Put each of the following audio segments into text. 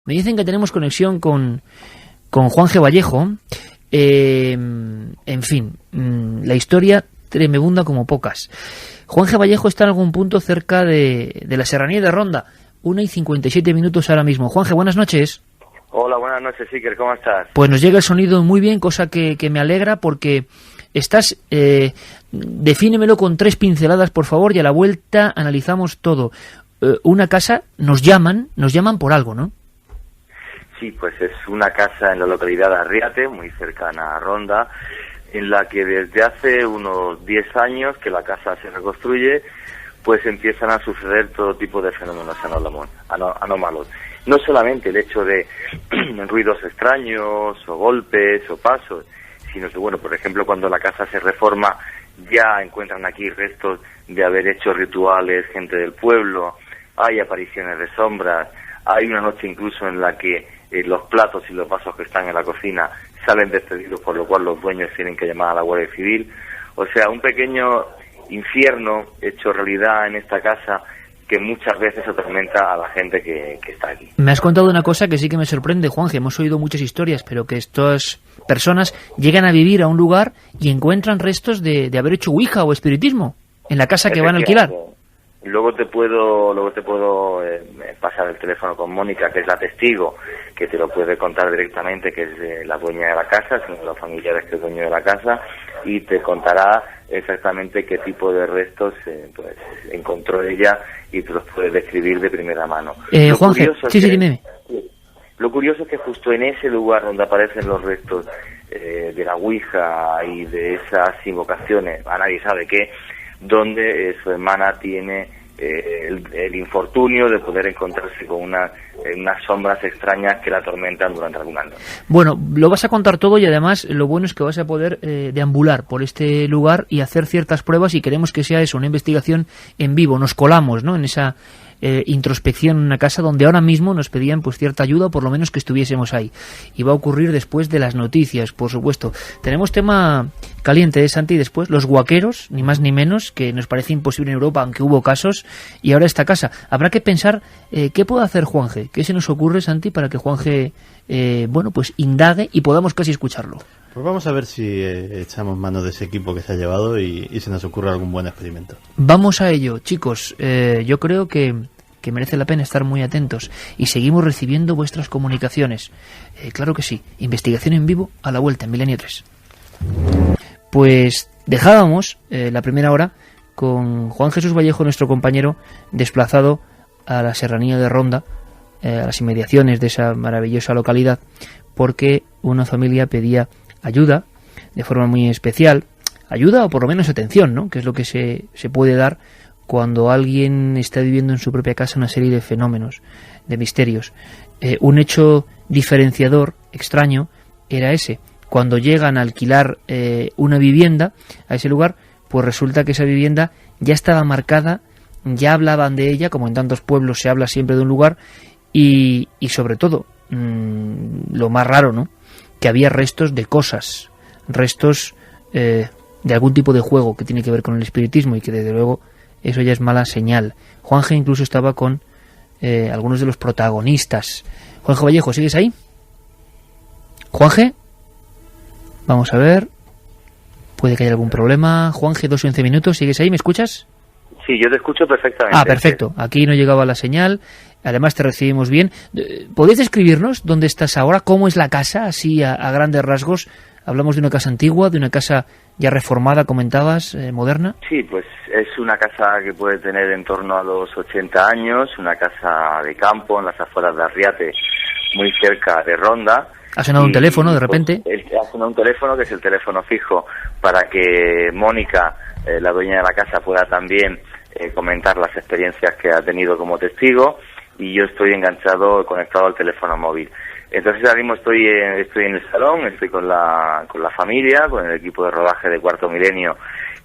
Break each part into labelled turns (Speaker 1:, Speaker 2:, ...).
Speaker 1: Me dicen que tenemos conexión con Juan G. Vallejo. En fin, la historia tremebunda como pocas. Juan G. Vallejo está en algún punto cerca de la serranía de Ronda. 1:57 ahora mismo. Juan G., buenas noches.
Speaker 2: Hola, buenas noches, Iker, ¿cómo estás?
Speaker 1: Pues nos llega el sonido muy bien, cosa que me alegra, porque estás... defínemelo con 3 pinceladas, por favor, y a la vuelta analizamos todo. Una casa, nos llaman por algo, ¿no?
Speaker 2: Sí, pues es una casa en la localidad de Arriate, muy cercana a Ronda, en la que desde hace unos 10 años que la casa se reconstruye, pues empiezan a suceder todo tipo de fenómenos anómalos. No solamente el hecho de ruidos extraños, o golpes, o pasos, sino que, bueno, por ejemplo, cuando la casa se reforma, ya encuentran aquí restos de haber hecho rituales, gente del pueblo, hay apariciones de sombras, hay una noche incluso en la que los platos y los vasos que están en la cocina salen despedidos, por lo cual los dueños tienen que llamar a la Guardia Civil. O sea, un pequeño infierno hecho realidad en esta casa que muchas veces atormenta a la gente que está aquí.
Speaker 1: Me has contado una cosa que sí que me sorprende, Juanje. Hemos oído muchas historias, pero que estas personas llegan a vivir a un lugar y encuentran restos de haber hecho ouija o espiritismo en la casa que van a alquilar.
Speaker 2: Luego te puedo pasar el teléfono con Mónica, que es la testigo, que te lo puede contar directamente, que es la dueña de la casa, es uno de los familiares que es dueño de la casa, y te contará exactamente qué tipo de restos pues encontró ella y te los puede describir de primera mano.
Speaker 1: Juanje, dime.
Speaker 2: Lo curioso es que justo en ese lugar donde aparecen los restos de la ouija y de esas invocaciones, a nadie sabe qué, donde su hermana tiene el infortunio de poder encontrarse con unas sombras extrañas que la atormentan durante algún año.
Speaker 1: Bueno, lo vas a contar todo y además lo bueno es que vas a poder deambular por este lugar y hacer ciertas pruebas, y queremos que sea eso, una investigación en vivo. Nos colamos, ¿no?, en esa introspección en una casa donde ahora mismo nos pedían pues cierta ayuda, o por lo menos que estuviésemos ahí. Y va a ocurrir después de las noticias, por supuesto. Tenemos tema caliente, Santi, después los guaqueros, ni más ni menos, que nos parece imposible en Europa, aunque hubo casos, y ahora esta casa. Habrá que pensar qué puede hacer Juanje, qué se nos ocurre, Santi, para que Juanje pues indague y podamos casi escucharlo.
Speaker 3: Pues vamos a ver si echamos mano de ese equipo que se ha llevado y se nos ocurre algún buen experimento.
Speaker 1: Vamos a ello, chicos. Yo creo que merece la pena estar muy atentos y seguimos recibiendo vuestras comunicaciones. Claro que sí. Investigación en vivo a la vuelta en Milenio 3. Pues dejábamos la primera hora con Juan Jesús Vallejo, nuestro compañero desplazado a la serranía de Ronda, a las inmediaciones de esa maravillosa localidad, porque una familia pedía ayuda de forma muy especial, ayuda o por lo menos atención, ¿no?, que es lo que se puede dar cuando alguien está viviendo en su propia casa una serie de fenómenos, de misterios. Un hecho diferenciador, extraño, era ese. Cuando llegan a alquilar una vivienda a ese lugar, pues resulta que esa vivienda ya estaba marcada, ya hablaban de ella, como en tantos pueblos se habla siempre de un lugar, y sobre todo, lo más raro, ¿no?, que había restos de cosas, restos de algún tipo de juego que tiene que ver con el espiritismo, y que desde luego eso ya es mala señal. Juanje incluso estaba con algunos de los protagonistas. Juanje Vallejo, ¿sigues ahí? Juanje, vamos a ver, puede que haya algún problema. Juanje, 2 y 11 minutos, ¿sigues ahí? ¿Me escuchas?
Speaker 2: Sí, yo te escucho perfectamente.
Speaker 1: Ah, perfecto. Aquí no llegaba la señal. Además te recibimos bien. ¿Podéis describirnos dónde estás ahora? ¿Cómo es la casa? Así a grandes rasgos. Hablamos de una casa antigua, de una casa ya reformada, comentabas, moderna.
Speaker 2: Sí, pues es una casa que puede tener en torno a los 80 años, una casa de campo en las afueras de Arriate, muy cerca de Ronda.
Speaker 1: Ha sonado un teléfono de repente.
Speaker 2: Ha sonado un teléfono, que es el teléfono fijo, para que Mónica, la dueña de la casa, pueda también comentar las experiencias que ha tenido como testigo, y yo estoy enganchado, conectado al teléfono móvil. Entonces ahora mismo estoy en el salón, estoy con la familia, con el equipo de rodaje de Cuarto Milenio,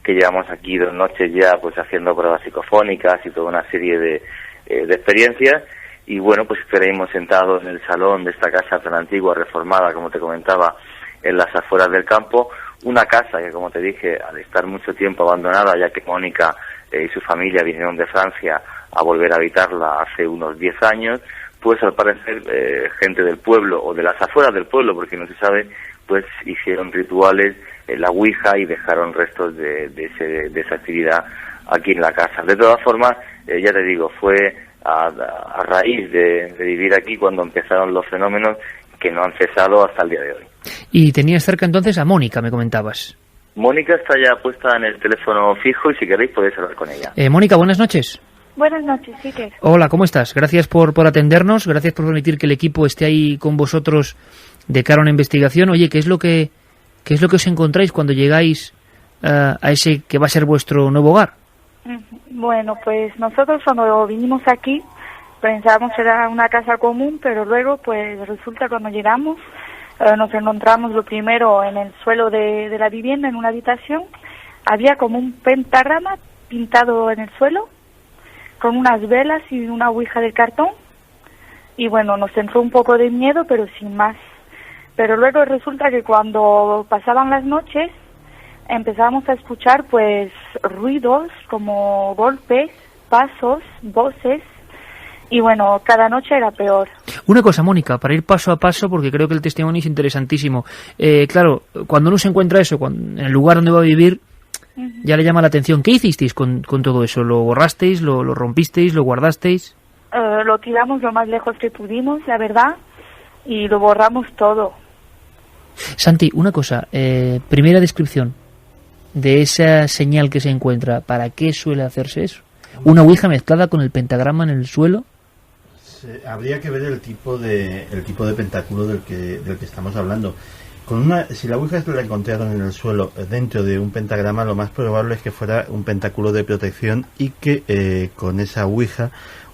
Speaker 2: que llevamos aquí 2 noches ya pues haciendo pruebas psicofónicas y toda una serie de experiencias. Y bueno, pues estaremos sentados en el salón de esta casa tan antigua, reformada, como te comentaba, en las afueras del campo. Una casa que, como te dije, al estar mucho tiempo abandonada, ya que Mónica y su familia vinieron de Francia a volver a habitarla hace unos 10 años, pues al parecer gente del pueblo o de las afueras del pueblo, porque no se sabe, pues hicieron rituales en la Ouija y dejaron restos de esa actividad aquí en la casa. De todas formas, ya te digo, fue a raíz de vivir aquí cuando empezaron los fenómenos que no han cesado hasta el día de hoy.
Speaker 1: Y tenías cerca entonces a Mónica, me comentabas.
Speaker 2: Mónica está ya puesta en el teléfono fijo y si queréis podéis hablar con ella.
Speaker 1: Mónica, buenas noches.
Speaker 4: Buenas noches, sí que.
Speaker 1: Hola, ¿cómo estás? Gracias por atendernos, gracias por permitir que el equipo esté ahí con vosotros de cara a una investigación. Oye, ¿qué es lo que os encontráis cuando llegáis a ese que va a ser vuestro nuevo hogar?
Speaker 4: Bueno, pues nosotros cuando vinimos aquí pensábamos que era una casa común, pero luego pues resulta cuando llegamos nos encontramos lo primero en el suelo de la vivienda, en una habitación, había como un pentagrama pintado en el suelo con unas velas y una ouija de cartón, y bueno, nos entró un poco de miedo, pero sin más. Pero luego resulta que cuando pasaban las noches empezábamos a escuchar pues ruidos como golpes, pasos, voces, y bueno, cada noche era peor.
Speaker 1: Una cosa, Mónica, para ir paso a paso, porque creo que el testimonio es interesantísimo. Claro, cuando uno se encuentra eso, en el lugar donde va a vivir, ya le llama la atención. ¿Qué hicisteis con todo eso? ¿Lo borrasteis, lo rompisteis, lo guardasteis?
Speaker 4: Lo tiramos lo más lejos que pudimos, la verdad, y lo borramos todo.
Speaker 1: Santi, una cosa, primera descripción de esa señal que se encuentra. ¿Para qué suele hacerse eso? ¿Una ouija mezclada con el pentagrama en el suelo?
Speaker 3: Habría que ver el tipo de pentáculo del que estamos hablando. Si la ouija la encontraron en el suelo dentro de un pentagrama, lo más probable es que fuera un pentáculo de protección y que con esa ouija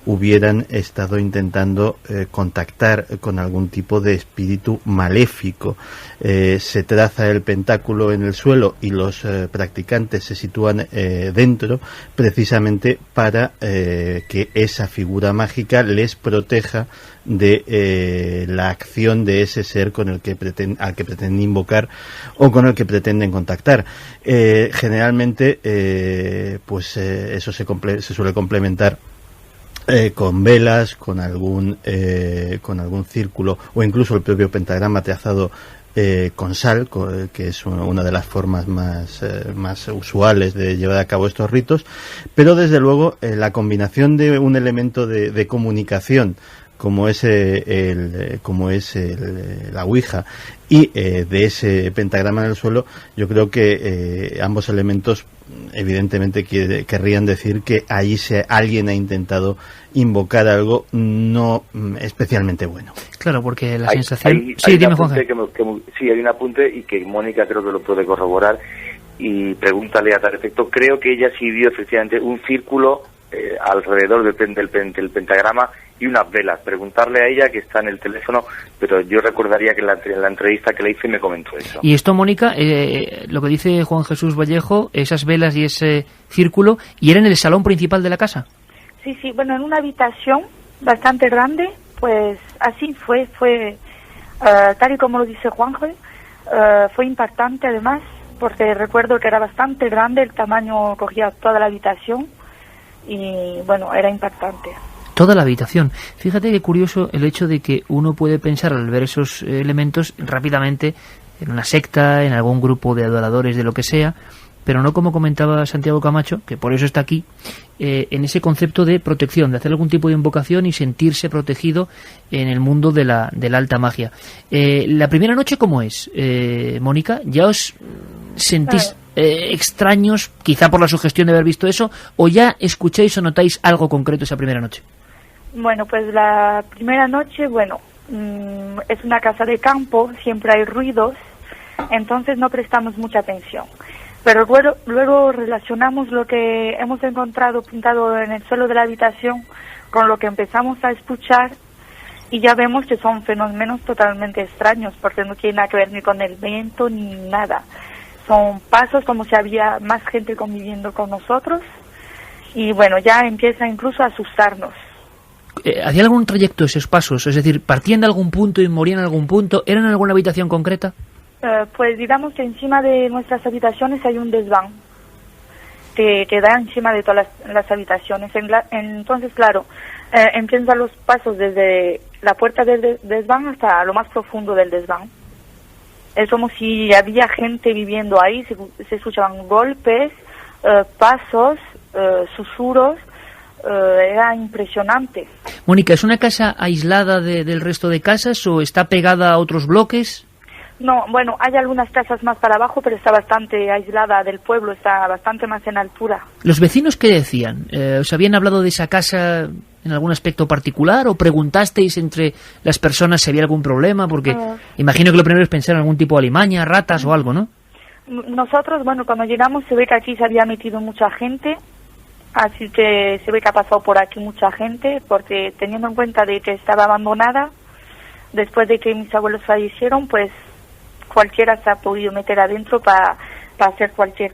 Speaker 3: hubieran estado intentando contactar con algún tipo de espíritu maléfico. Se traza el pentáculo en el suelo y los practicantes se sitúan dentro precisamente para que esa figura mágica les proteja de la acción de ese ser con el que al que pretenden invocar o con el que pretenden contactar. Generalmente eso se suele complementar con velas, con algún círculo o incluso el propio pentagrama trazado con sal, que es una de las formas más usuales de llevar a cabo estos ritos, pero desde luego la combinación de un elemento de comunicación como es la ouija y de ese pentagrama en el suelo, yo creo que ambos elementos evidentemente querrían decir que ahí alguien ha intentado invocar algo no especialmente bueno.
Speaker 1: Claro, porque la sensación... Sí, dime, Juan.
Speaker 2: Sí, hay un apunte y que Mónica creo que lo puede corroborar y pregúntale a tal efecto. Creo que ella sí vio efectivamente un círculo alrededor del pentagrama y unas velas. Preguntarle a ella, que está en el teléfono, pero yo recordaría que en la entrevista que le hice me comentó eso.
Speaker 1: Y esto, Mónica, lo que dice Juan Jesús Vallejo, esas velas y ese círculo, ¿y era en el salón principal de la casa?
Speaker 4: Sí, bueno, en una habitación bastante grande, pues así fue tal y como lo dice Juanjo, fue impactante además, porque recuerdo que era bastante grande, el tamaño cogía toda la habitación y bueno, era impactante.
Speaker 1: Toda la habitación. Fíjate qué curioso el hecho de que uno puede pensar al ver esos elementos rápidamente en una secta, en algún grupo de adoradores de lo que sea, pero no como comentaba Santiago Camacho, que por eso está aquí, en ese concepto de protección, de hacer algún tipo de invocación y sentirse protegido en el mundo de la alta magia. La primera noche, ¿cómo es, Mónica? ¿Ya os sentís extraños, quizá por la sugestión de haber visto eso, o ya escucháis o notáis algo concreto esa primera noche?
Speaker 4: Bueno, pues la primera noche, es una casa de campo, siempre hay ruidos, entonces no prestamos mucha atención. Pero luego relacionamos lo que hemos encontrado pintado en el suelo de la habitación con lo que empezamos a escuchar y ya vemos que son fenómenos totalmente extraños, porque no tiene nada que ver ni con el viento ni nada. Son pasos como si había más gente conviviendo con nosotros y bueno, ya empieza incluso a asustarnos.
Speaker 1: ¿Hacía algún trayecto esos pasos? Es decir, ¿partían de algún punto y morían en algún punto? ¿Eran en alguna habitación concreta?
Speaker 4: Pues digamos que encima de nuestras habitaciones hay un desván que da encima de todas las habitaciones. Entonces, claro, Empiezan los pasos desde la puerta del desván hasta lo más profundo del desván. Es como si había gente viviendo ahí, se escuchaban golpes, pasos, susurros, era impresionante.
Speaker 1: Mónica, ¿es una casa aislada del resto de casas o está pegada a otros bloques?
Speaker 4: No, bueno, hay algunas casas más para abajo, pero está bastante aislada del pueblo, está bastante más en altura.
Speaker 1: ¿Los vecinos qué decían? ¿Os habían hablado de esa casa en algún aspecto particular o preguntasteis entre las personas si había algún problema? Porque imagino que lo primero es pensar en algún tipo de alimaña, ratas o algo, ¿no?
Speaker 4: Nosotros, bueno, cuando llegamos se ve que aquí se había metido mucha gente, así que se ve que ha pasado por aquí mucha gente, porque teniendo en cuenta de que estaba abandonada, después de que mis abuelos fallecieron, pues cualquiera se ha podido meter adentro para hacer cualquier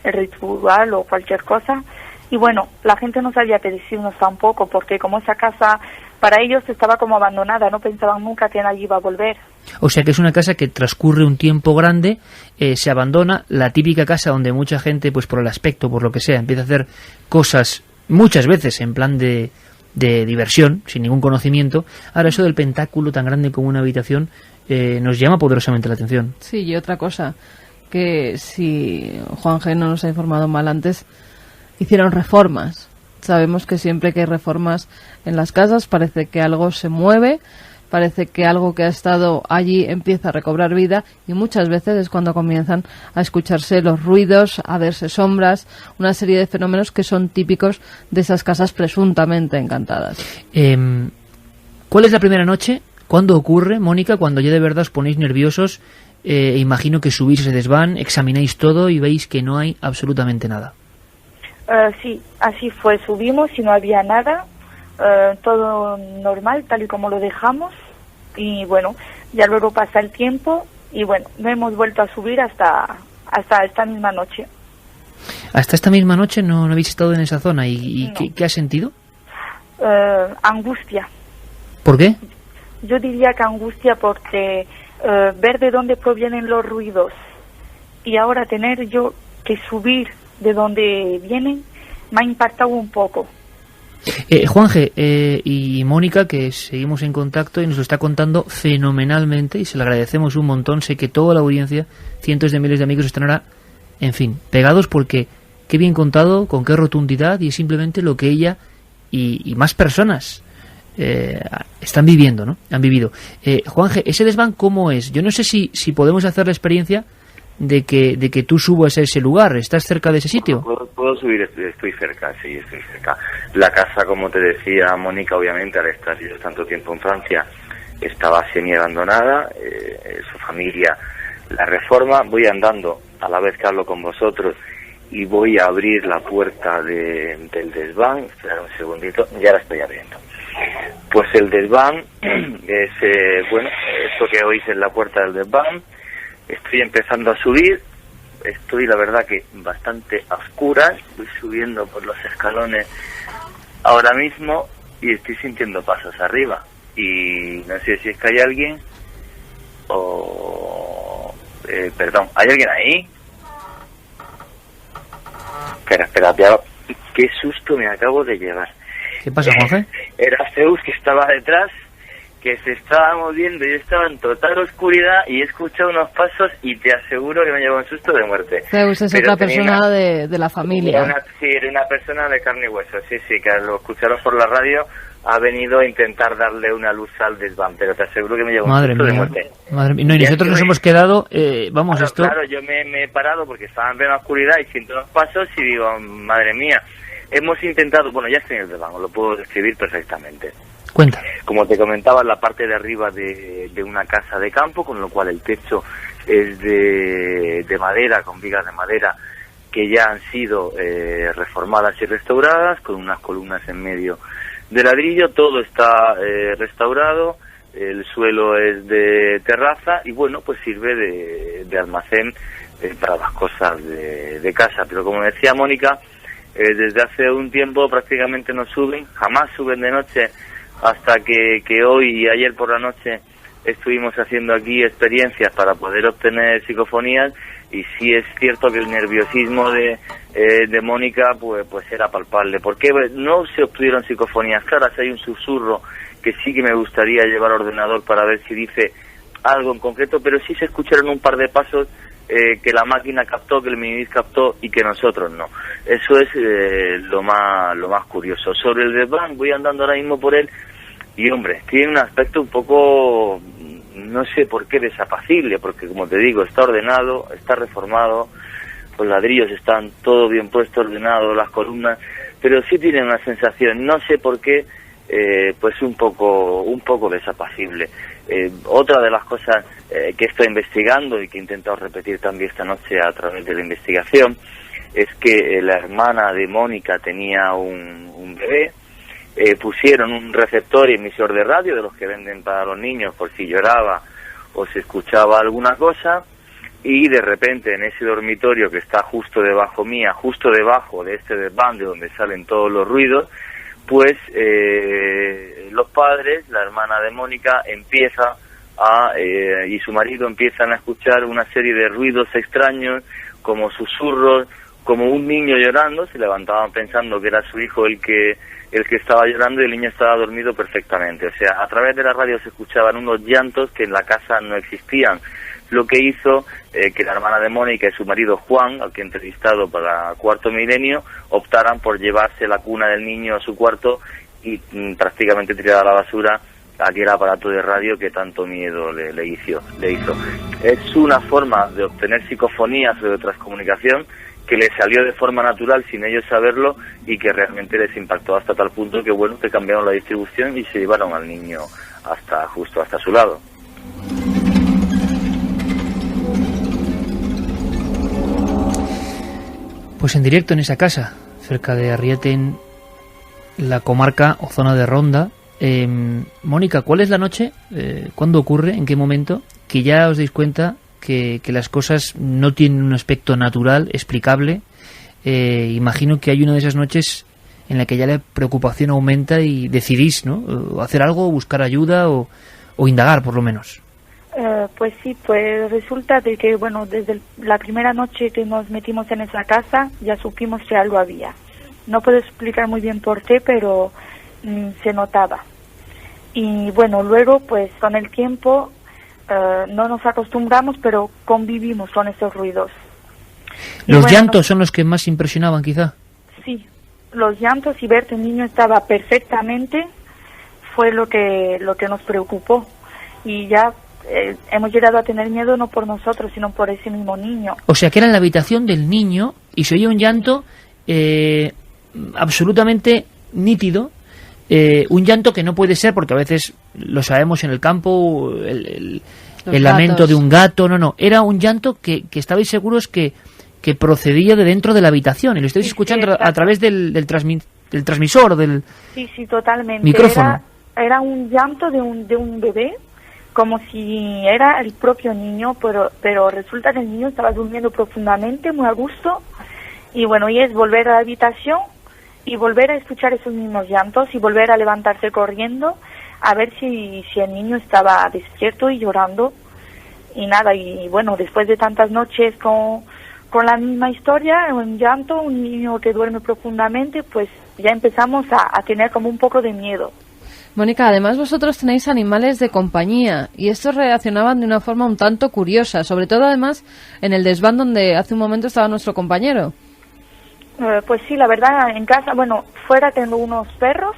Speaker 4: ritual o cualquier cosa. Y bueno, la gente no sabía qué decirnos tampoco, porque como esa casa para ellos estaba como abandonada, no pensaban nunca que nadie iba a volver.
Speaker 1: O sea que es una casa que transcurre un tiempo grande, se abandona, la típica casa donde mucha gente, pues por el aspecto, por lo que sea, empieza a hacer cosas muchas veces en plan de diversión, sin ningún conocimiento. Ahora eso del pentáculo tan grande como una habitación nos llama poderosamente la atención.
Speaker 5: Sí, y otra cosa, que si Juan G. no nos ha informado mal antes, hicieron reformas. Sabemos que siempre que hay reformas en las casas parece que algo se mueve, parece que algo que ha estado allí empieza a recobrar vida, y muchas veces es cuando comienzan a escucharse los ruidos, a verse sombras, una serie de fenómenos que son típicos de esas casas presuntamente encantadas.
Speaker 1: ¿Cuál es la primera noche? ¿Cuándo ocurre, Mónica? Cuando ya de verdad os ponéis nerviosos, imagino que subís ese desván, examináis todo y veis que no hay absolutamente nada.
Speaker 4: Sí, así fue, subimos y no había nada, todo normal, tal y como lo dejamos, y bueno, ya luego pasa el tiempo y bueno, no hemos vuelto a subir hasta esta misma noche.
Speaker 1: ¿Hasta esta misma noche no habéis estado en esa zona? ¿Y
Speaker 4: no.
Speaker 1: ¿qué has sentido?
Speaker 4: Angustia.
Speaker 1: ¿Por qué?
Speaker 4: Yo diría que angustia porque ver de dónde provienen los ruidos y ahora tener yo que subir de dónde vienen me ha impactado un poco.
Speaker 1: Juanje y Mónica, que seguimos en contacto y nos lo está contando fenomenalmente y se lo agradecemos un montón. Sé que toda la audiencia, cientos de miles de amigos están ahora, en fin, pegados porque qué bien contado, con qué rotundidad, y es simplemente lo que ella y más personas están viviendo, ¿no? Han vivido. Juanje, ¿ese desván cómo es? Yo no sé si podemos hacer la experiencia de que tú subas a ese lugar. ¿Estás cerca de ese sitio?
Speaker 2: Puedo subir, estoy cerca, sí, estoy cerca. La casa, como te decía Mónica, obviamente al estar yo tanto tiempo en Francia, estaba semi-abandonada, su familia la reforma. Voy andando a la vez que hablo con vosotros y voy a abrir la puerta del desván. Espera un segundito, ya la estoy abriendo. Pues el desván es, bueno, esto que oís es la puerta del desván. Estoy empezando a subir, estoy la verdad que bastante a oscuras, voy subiendo por los escalones ahora mismo y estoy sintiendo pasos arriba. Y no sé si es que hay alguien o... perdón, ¿hay alguien ahí? Espera, qué susto me acabo de llevar.
Speaker 1: ¿Qué pasa, Juanje?
Speaker 2: Era Zeus que estaba detrás, que se estaba moviendo, yo estaba en total oscuridad y he escuchado unos pasos y te aseguro que me llevó un susto de muerte.
Speaker 5: Zeus es otra persona de la familia.
Speaker 2: Era una persona de carne y hueso, sí, que al escucharos por la radio ha venido a intentar darle una luz al desván, pero te aseguro que me llevó un susto de muerte.
Speaker 1: Madre mía, no, y nosotros nos hemos quedado, vamos, esto...
Speaker 2: Claro, yo me he parado porque estaba en plena oscuridad y siento unos pasos y digo, madre mía, hemos intentado, bueno, ya estoy en el desván, os lo puedo describir perfectamente.
Speaker 1: Cuenta.
Speaker 2: Como te comentaba, la parte de arriba de una casa de campo, con lo cual el techo es de madera, con vigas de madera que ya han sido reformadas y restauradas, con unas columnas en medio de ladrillo. Todo está restaurado, el suelo es de terraza y bueno, pues sirve de almacén para las cosas de casa. Pero como decía Mónica, desde hace un tiempo prácticamente no suben, jamás suben de noche, hasta que hoy y ayer por la noche estuvimos haciendo aquí experiencias para poder obtener psicofonías y sí es cierto que el nerviosismo de Mónica pues era palpable, porque no se obtuvieron psicofonías claras. Hay un susurro que sí que me gustaría llevar al ordenador para ver si dice algo en concreto, pero sí se escucharon un par de pasos que la máquina captó, que el minidisc captó y que nosotros no. Eso es lo más curioso. Sobre el desván, voy andando ahora mismo por él y, hombre, tiene un aspecto un poco, no sé por qué, desapacible, porque, como te digo, está ordenado, está reformado, los ladrillos están todo bien puesto, ordenado, las columnas, pero sí tiene una sensación, no sé por qué, pues un poco desapacible. Otra de las cosas que estoy investigando y que he intentado repetir también esta noche a través de la investigación es que la hermana de Mónica tenía un bebé. Pusieron un receptor y emisor de radio de los que venden para los niños por si lloraba o se escuchaba alguna cosa, y de repente en ese dormitorio que está justo debajo mía, justo debajo de este desván de donde salen todos los ruidos, pues los padres, la hermana de Mónica empieza y su marido empiezan a escuchar una serie de ruidos extraños, como susurros, como un niño llorando. Se levantaban pensando que era su hijo el que estaba llorando, y el niño estaba dormido perfectamente. O sea, a través de la radio se escuchaban unos llantos que en la casa no existían, lo que hizo que la hermana de Mónica y su marido Juan, al que he entrevistado para Cuarto Milenio, optaran por llevarse la cuna del niño a su cuarto y prácticamente tirar a la basura aquel aparato de radio que tanto miedo le hizo. Es una forma de obtener psicofonías o de transcomunicación que les salió de forma natural sin ellos saberlo, y que realmente les impactó hasta tal punto que, bueno, que cambiaron la distribución y se llevaron al niño justo hasta su lado.
Speaker 1: Pues en directo en esa casa, cerca de Arriete, en la comarca o zona de Ronda. Mónica, ¿cuál es la noche? ¿Cuándo ocurre? ¿En qué momento? Que ya os dais cuenta que las cosas no tienen un aspecto natural, explicable. Imagino que hay una de esas noches en la que ya la preocupación aumenta y decidís, ¿no?, hacer algo, buscar ayuda o indagar, por lo menos.
Speaker 4: Pues sí, pues resulta de que, bueno, desde la primera noche que nos metimos en esa casa ya supimos que algo había. No puedo explicar muy bien por qué, pero se notaba. Y bueno, luego pues con el tiempo no nos acostumbramos, pero convivimos con esos ruidos.
Speaker 1: ¿Los llantos son los que más impresionaban, quizá?
Speaker 4: Sí, los llantos, y ver que el niño estaba perfectamente fue lo que nos preocupó. Y ya hemos llegado a tener miedo no por nosotros, sino por ese mismo niño.
Speaker 1: O sea, que era en la habitación del niño y se oía un llanto absolutamente nítido, un llanto que no puede ser, porque a veces lo sabemos en el campo, el lamento de un gato. No, era un llanto que estabais seguros que procedía de dentro de la habitación, y lo estáis escuchando a través del transmisor, del
Speaker 4: sí, totalmente.
Speaker 1: Micrófono.
Speaker 4: Era un llanto de un bebé, como si era el propio niño, pero resulta que el niño estaba durmiendo profundamente, muy a gusto, y bueno, y es volver a la habitación y volver a escuchar esos mismos llantos y volver a levantarse corriendo a ver si el niño estaba despierto y llorando. Y nada, y bueno, después de tantas noches con la misma historia, un llanto, un niño que duerme profundamente, pues ya empezamos a tener como un poco de miedo.
Speaker 5: Mónica, además vosotros tenéis animales de compañía y estos reaccionaban de una forma un tanto curiosa, sobre todo además en el desván donde hace un momento estaba nuestro compañero.
Speaker 4: Pues sí, la verdad, en casa, bueno, fuera tengo unos perros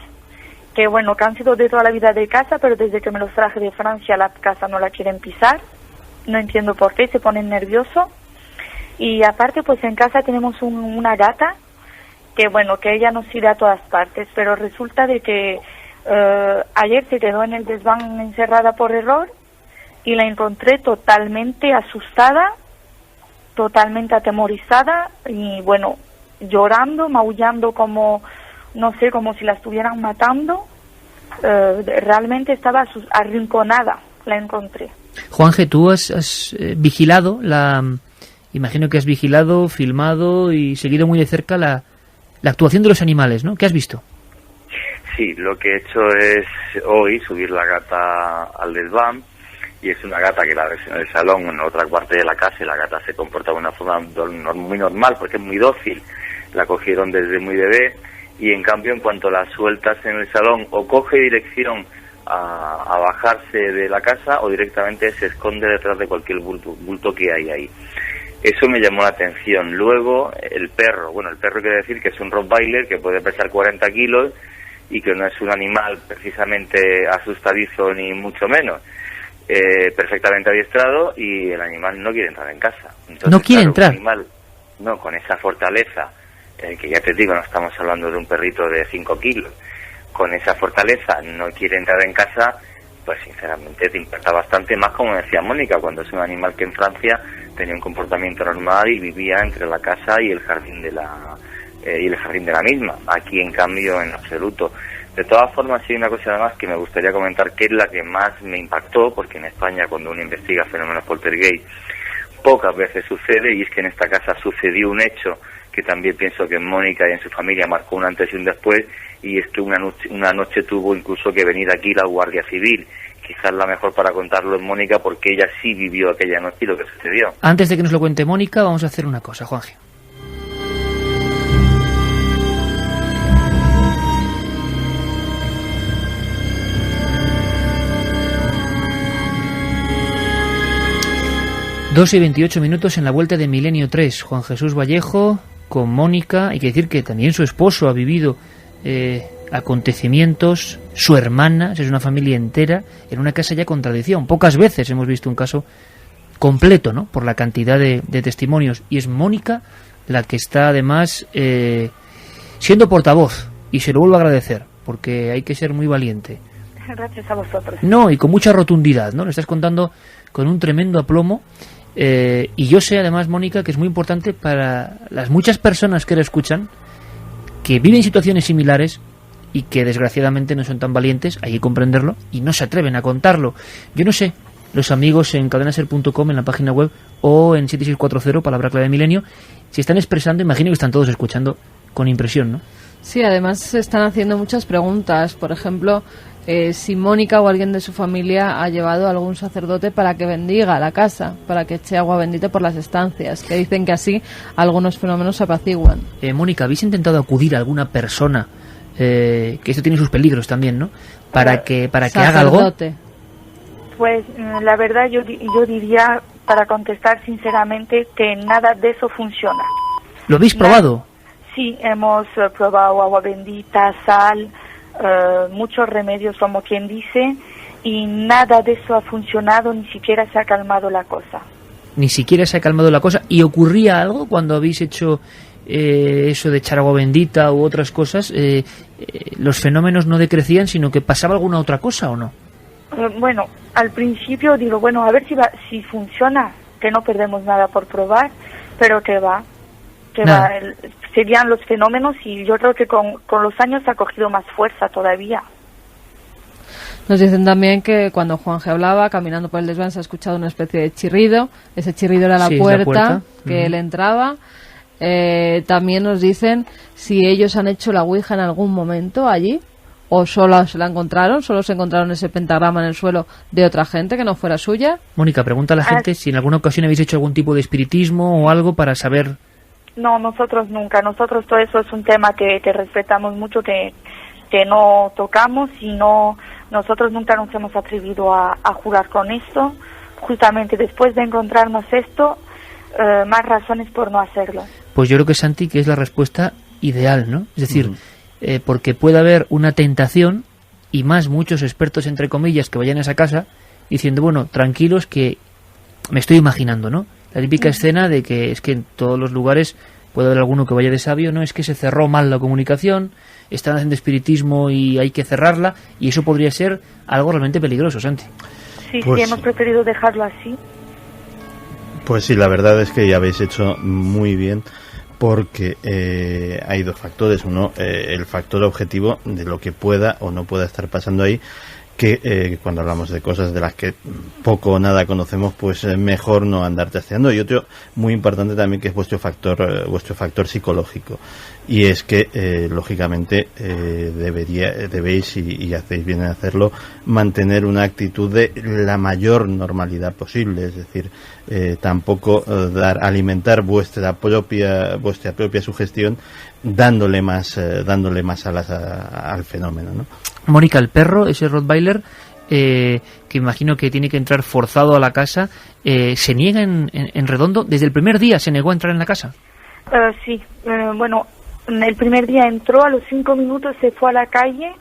Speaker 4: que, bueno, que han sido de toda la vida de casa, pero desde que me los traje de Francia la casa no la quieren pisar, no entiendo por qué, se ponen nerviosos. Y aparte, pues en casa tenemos una gata que, bueno, que ella nos sigue a todas partes, pero resulta de que ayer se quedó en el desván encerrada por error y la encontré totalmente asustada, totalmente atemorizada y, bueno, llorando, maullando como, no sé, como si la estuvieran matando. Realmente estaba arrinconada, la encontré.
Speaker 1: Juanje, tú has vigilado imagino que has vigilado, filmado y seguido muy de cerca la actuación de los animales, ¿no? ¿Qué has visto?
Speaker 2: Sí, lo que he hecho es hoy subir la gata al desván y es una gata que la ves en el salón o en otra parte de la casa y la gata se comporta de una forma muy normal porque es muy dócil, la cogieron desde muy bebé y en cambio en cuanto la sueltas en el salón o coge dirección a bajarse de la casa o directamente se esconde detrás de cualquier bulto que hay ahí. Eso me llamó la atención. Luego el perro quiere decir que es un Rottweiler que puede pesar 40 kilos y que no es un animal precisamente asustadizo ni mucho menos, perfectamente adiestrado, y el animal no quiere entrar en casa. Entonces,
Speaker 1: no quiere entrar.
Speaker 2: Un animal, no, con esa fortaleza, que ya te digo, no estamos hablando de un perrito de 5 kilos, con esa fortaleza no quiere entrar en casa, pues sinceramente te impacta bastante, más como decía Mónica, cuando es un animal que en Francia tenía un comportamiento normal y vivía entre la casa y el jardín de la misma. Aquí en cambio en absoluto. De todas formas, sí hay una cosa además que me gustaría comentar, que es la que más me impactó, porque en España cuando uno investiga fenómenos poltergeist pocas veces sucede, y es que en esta casa sucedió un hecho que también pienso que en Mónica y en su familia marcó un antes y un después, y es que una noche tuvo incluso que venir aquí la Guardia Civil. Quizás la mejor para contarlo es Mónica, porque ella sí vivió aquella noche y lo que sucedió.
Speaker 1: Antes de que nos lo cuente Mónica, vamos a hacer una cosa, Juanje. Dos y 28 minutos en la vuelta de Milenio 3. Juan Jesús Vallejo con Mónica. Hay que decir que también su esposo ha vivido acontecimientos, su hermana, es una familia entera, en una casa ya con tradición. Pocas veces hemos visto un caso completo, ¿no?, por la cantidad de testimonios. Y es Mónica la que está además siendo portavoz. Y se lo vuelvo a agradecer, porque hay que ser muy valiente.
Speaker 4: Gracias a vosotros.
Speaker 1: No, y con mucha rotundidad, ¿no? Lo estás contando con un tremendo aplomo. Y yo sé además, Mónica, que es muy importante para las muchas personas que la escuchan, que viven situaciones similares y que desgraciadamente no son tan valientes, hay que comprenderlo, y no se atreven a contarlo. Yo no sé, los amigos en cadenaser.com, en la página web, o en 7640, palabra clave de Milenio, se están expresando, imagino que están todos escuchando con impresión, ¿no?
Speaker 5: Sí, además se están haciendo muchas preguntas. Por ejemplo, si Mónica o alguien de su familia ha llevado a algún sacerdote para que bendiga la casa, para que eche agua bendita por las estancias, que dicen que así algunos fenómenos se apaciguan.
Speaker 1: Mónica, ¿habéis intentado acudir a alguna persona, que esto tiene sus peligros también, ¿no?, para que haga algo?
Speaker 4: Pues la verdad yo diría, para contestar sinceramente, que nada de eso funciona.
Speaker 1: ¿Lo habéis probado?
Speaker 4: Sí, hemos probado agua bendita, sal, muchos remedios, como quien dice, y nada de eso ha funcionado, ni siquiera se ha calmado la cosa.
Speaker 1: Ni siquiera se ha calmado la cosa. ¿Y ocurría algo cuando habéis hecho eso de echar agua bendita u otras cosas? ¿Los fenómenos no decrecían, sino que pasaba alguna otra cosa o no?
Speaker 4: Bueno, al principio digo, bueno, a ver si funciona, que no perdemos nada por probar, pero que va. Serían los fenómenos, y yo creo que con los años ha cogido más fuerza todavía.
Speaker 5: Nos dicen también que cuando Juanje hablaba, caminando por el desván, se ha escuchado una especie de chirrido. Ese chirrido era la puerta que él entraba. También nos dicen si ellos han hecho la ouija en algún momento allí, o solo se la encontraron, solo se encontraron ese pentagrama en el suelo de otra gente que no fuera suya.
Speaker 1: Mónica, pregunta a la gente si en alguna ocasión habéis hecho algún tipo de espiritismo o algo para saber.
Speaker 4: No, nosotros nunca. Nosotros todo eso es un tema que respetamos mucho, que no tocamos, y nosotros nunca nos hemos atrevido a jugar con esto. Justamente después de encontrarnos esto, más razones por no hacerlo.
Speaker 1: Pues yo creo que, Santi, que es la respuesta ideal, ¿no? Es decir, porque puede haber una tentación, y más muchos expertos, entre comillas, que vayan a esa casa diciendo, bueno, tranquilos, que me estoy imaginando, ¿no? La típica escena de que es que en todos los lugares puede haber alguno que vaya de sabio, no, es que se cerró mal la comunicación, están haciendo espiritismo y hay que cerrarla, y eso podría ser algo realmente peligroso, Santi.
Speaker 4: Sí, pues, sí, hemos preferido dejarlo así.
Speaker 3: Pues sí, la verdad es que ya habéis hecho muy bien, porque hay dos factores. Uno, el factor objetivo de lo que pueda o no pueda estar pasando ahí, que cuando hablamos de cosas de las que poco o nada conocemos, pues mejor no andar testeando. Y otro muy importante también, que es vuestro factor psicológico, y es que lógicamente debéis y hacéis bien en hacerlo, mantener una actitud de la mayor normalidad posible, es decir, tampoco alimentar vuestra propia sugestión dándole más alas al fenómeno, ¿no?
Speaker 1: Mónica, el perro, ese Rottweiler, que imagino que tiene que entrar forzado a la casa, ¿se niega en Redondo? ¿Desde el primer día se negó a entrar en la casa?
Speaker 4: Sí, bueno, el primer día entró, a los 5 minutos se fue a la calle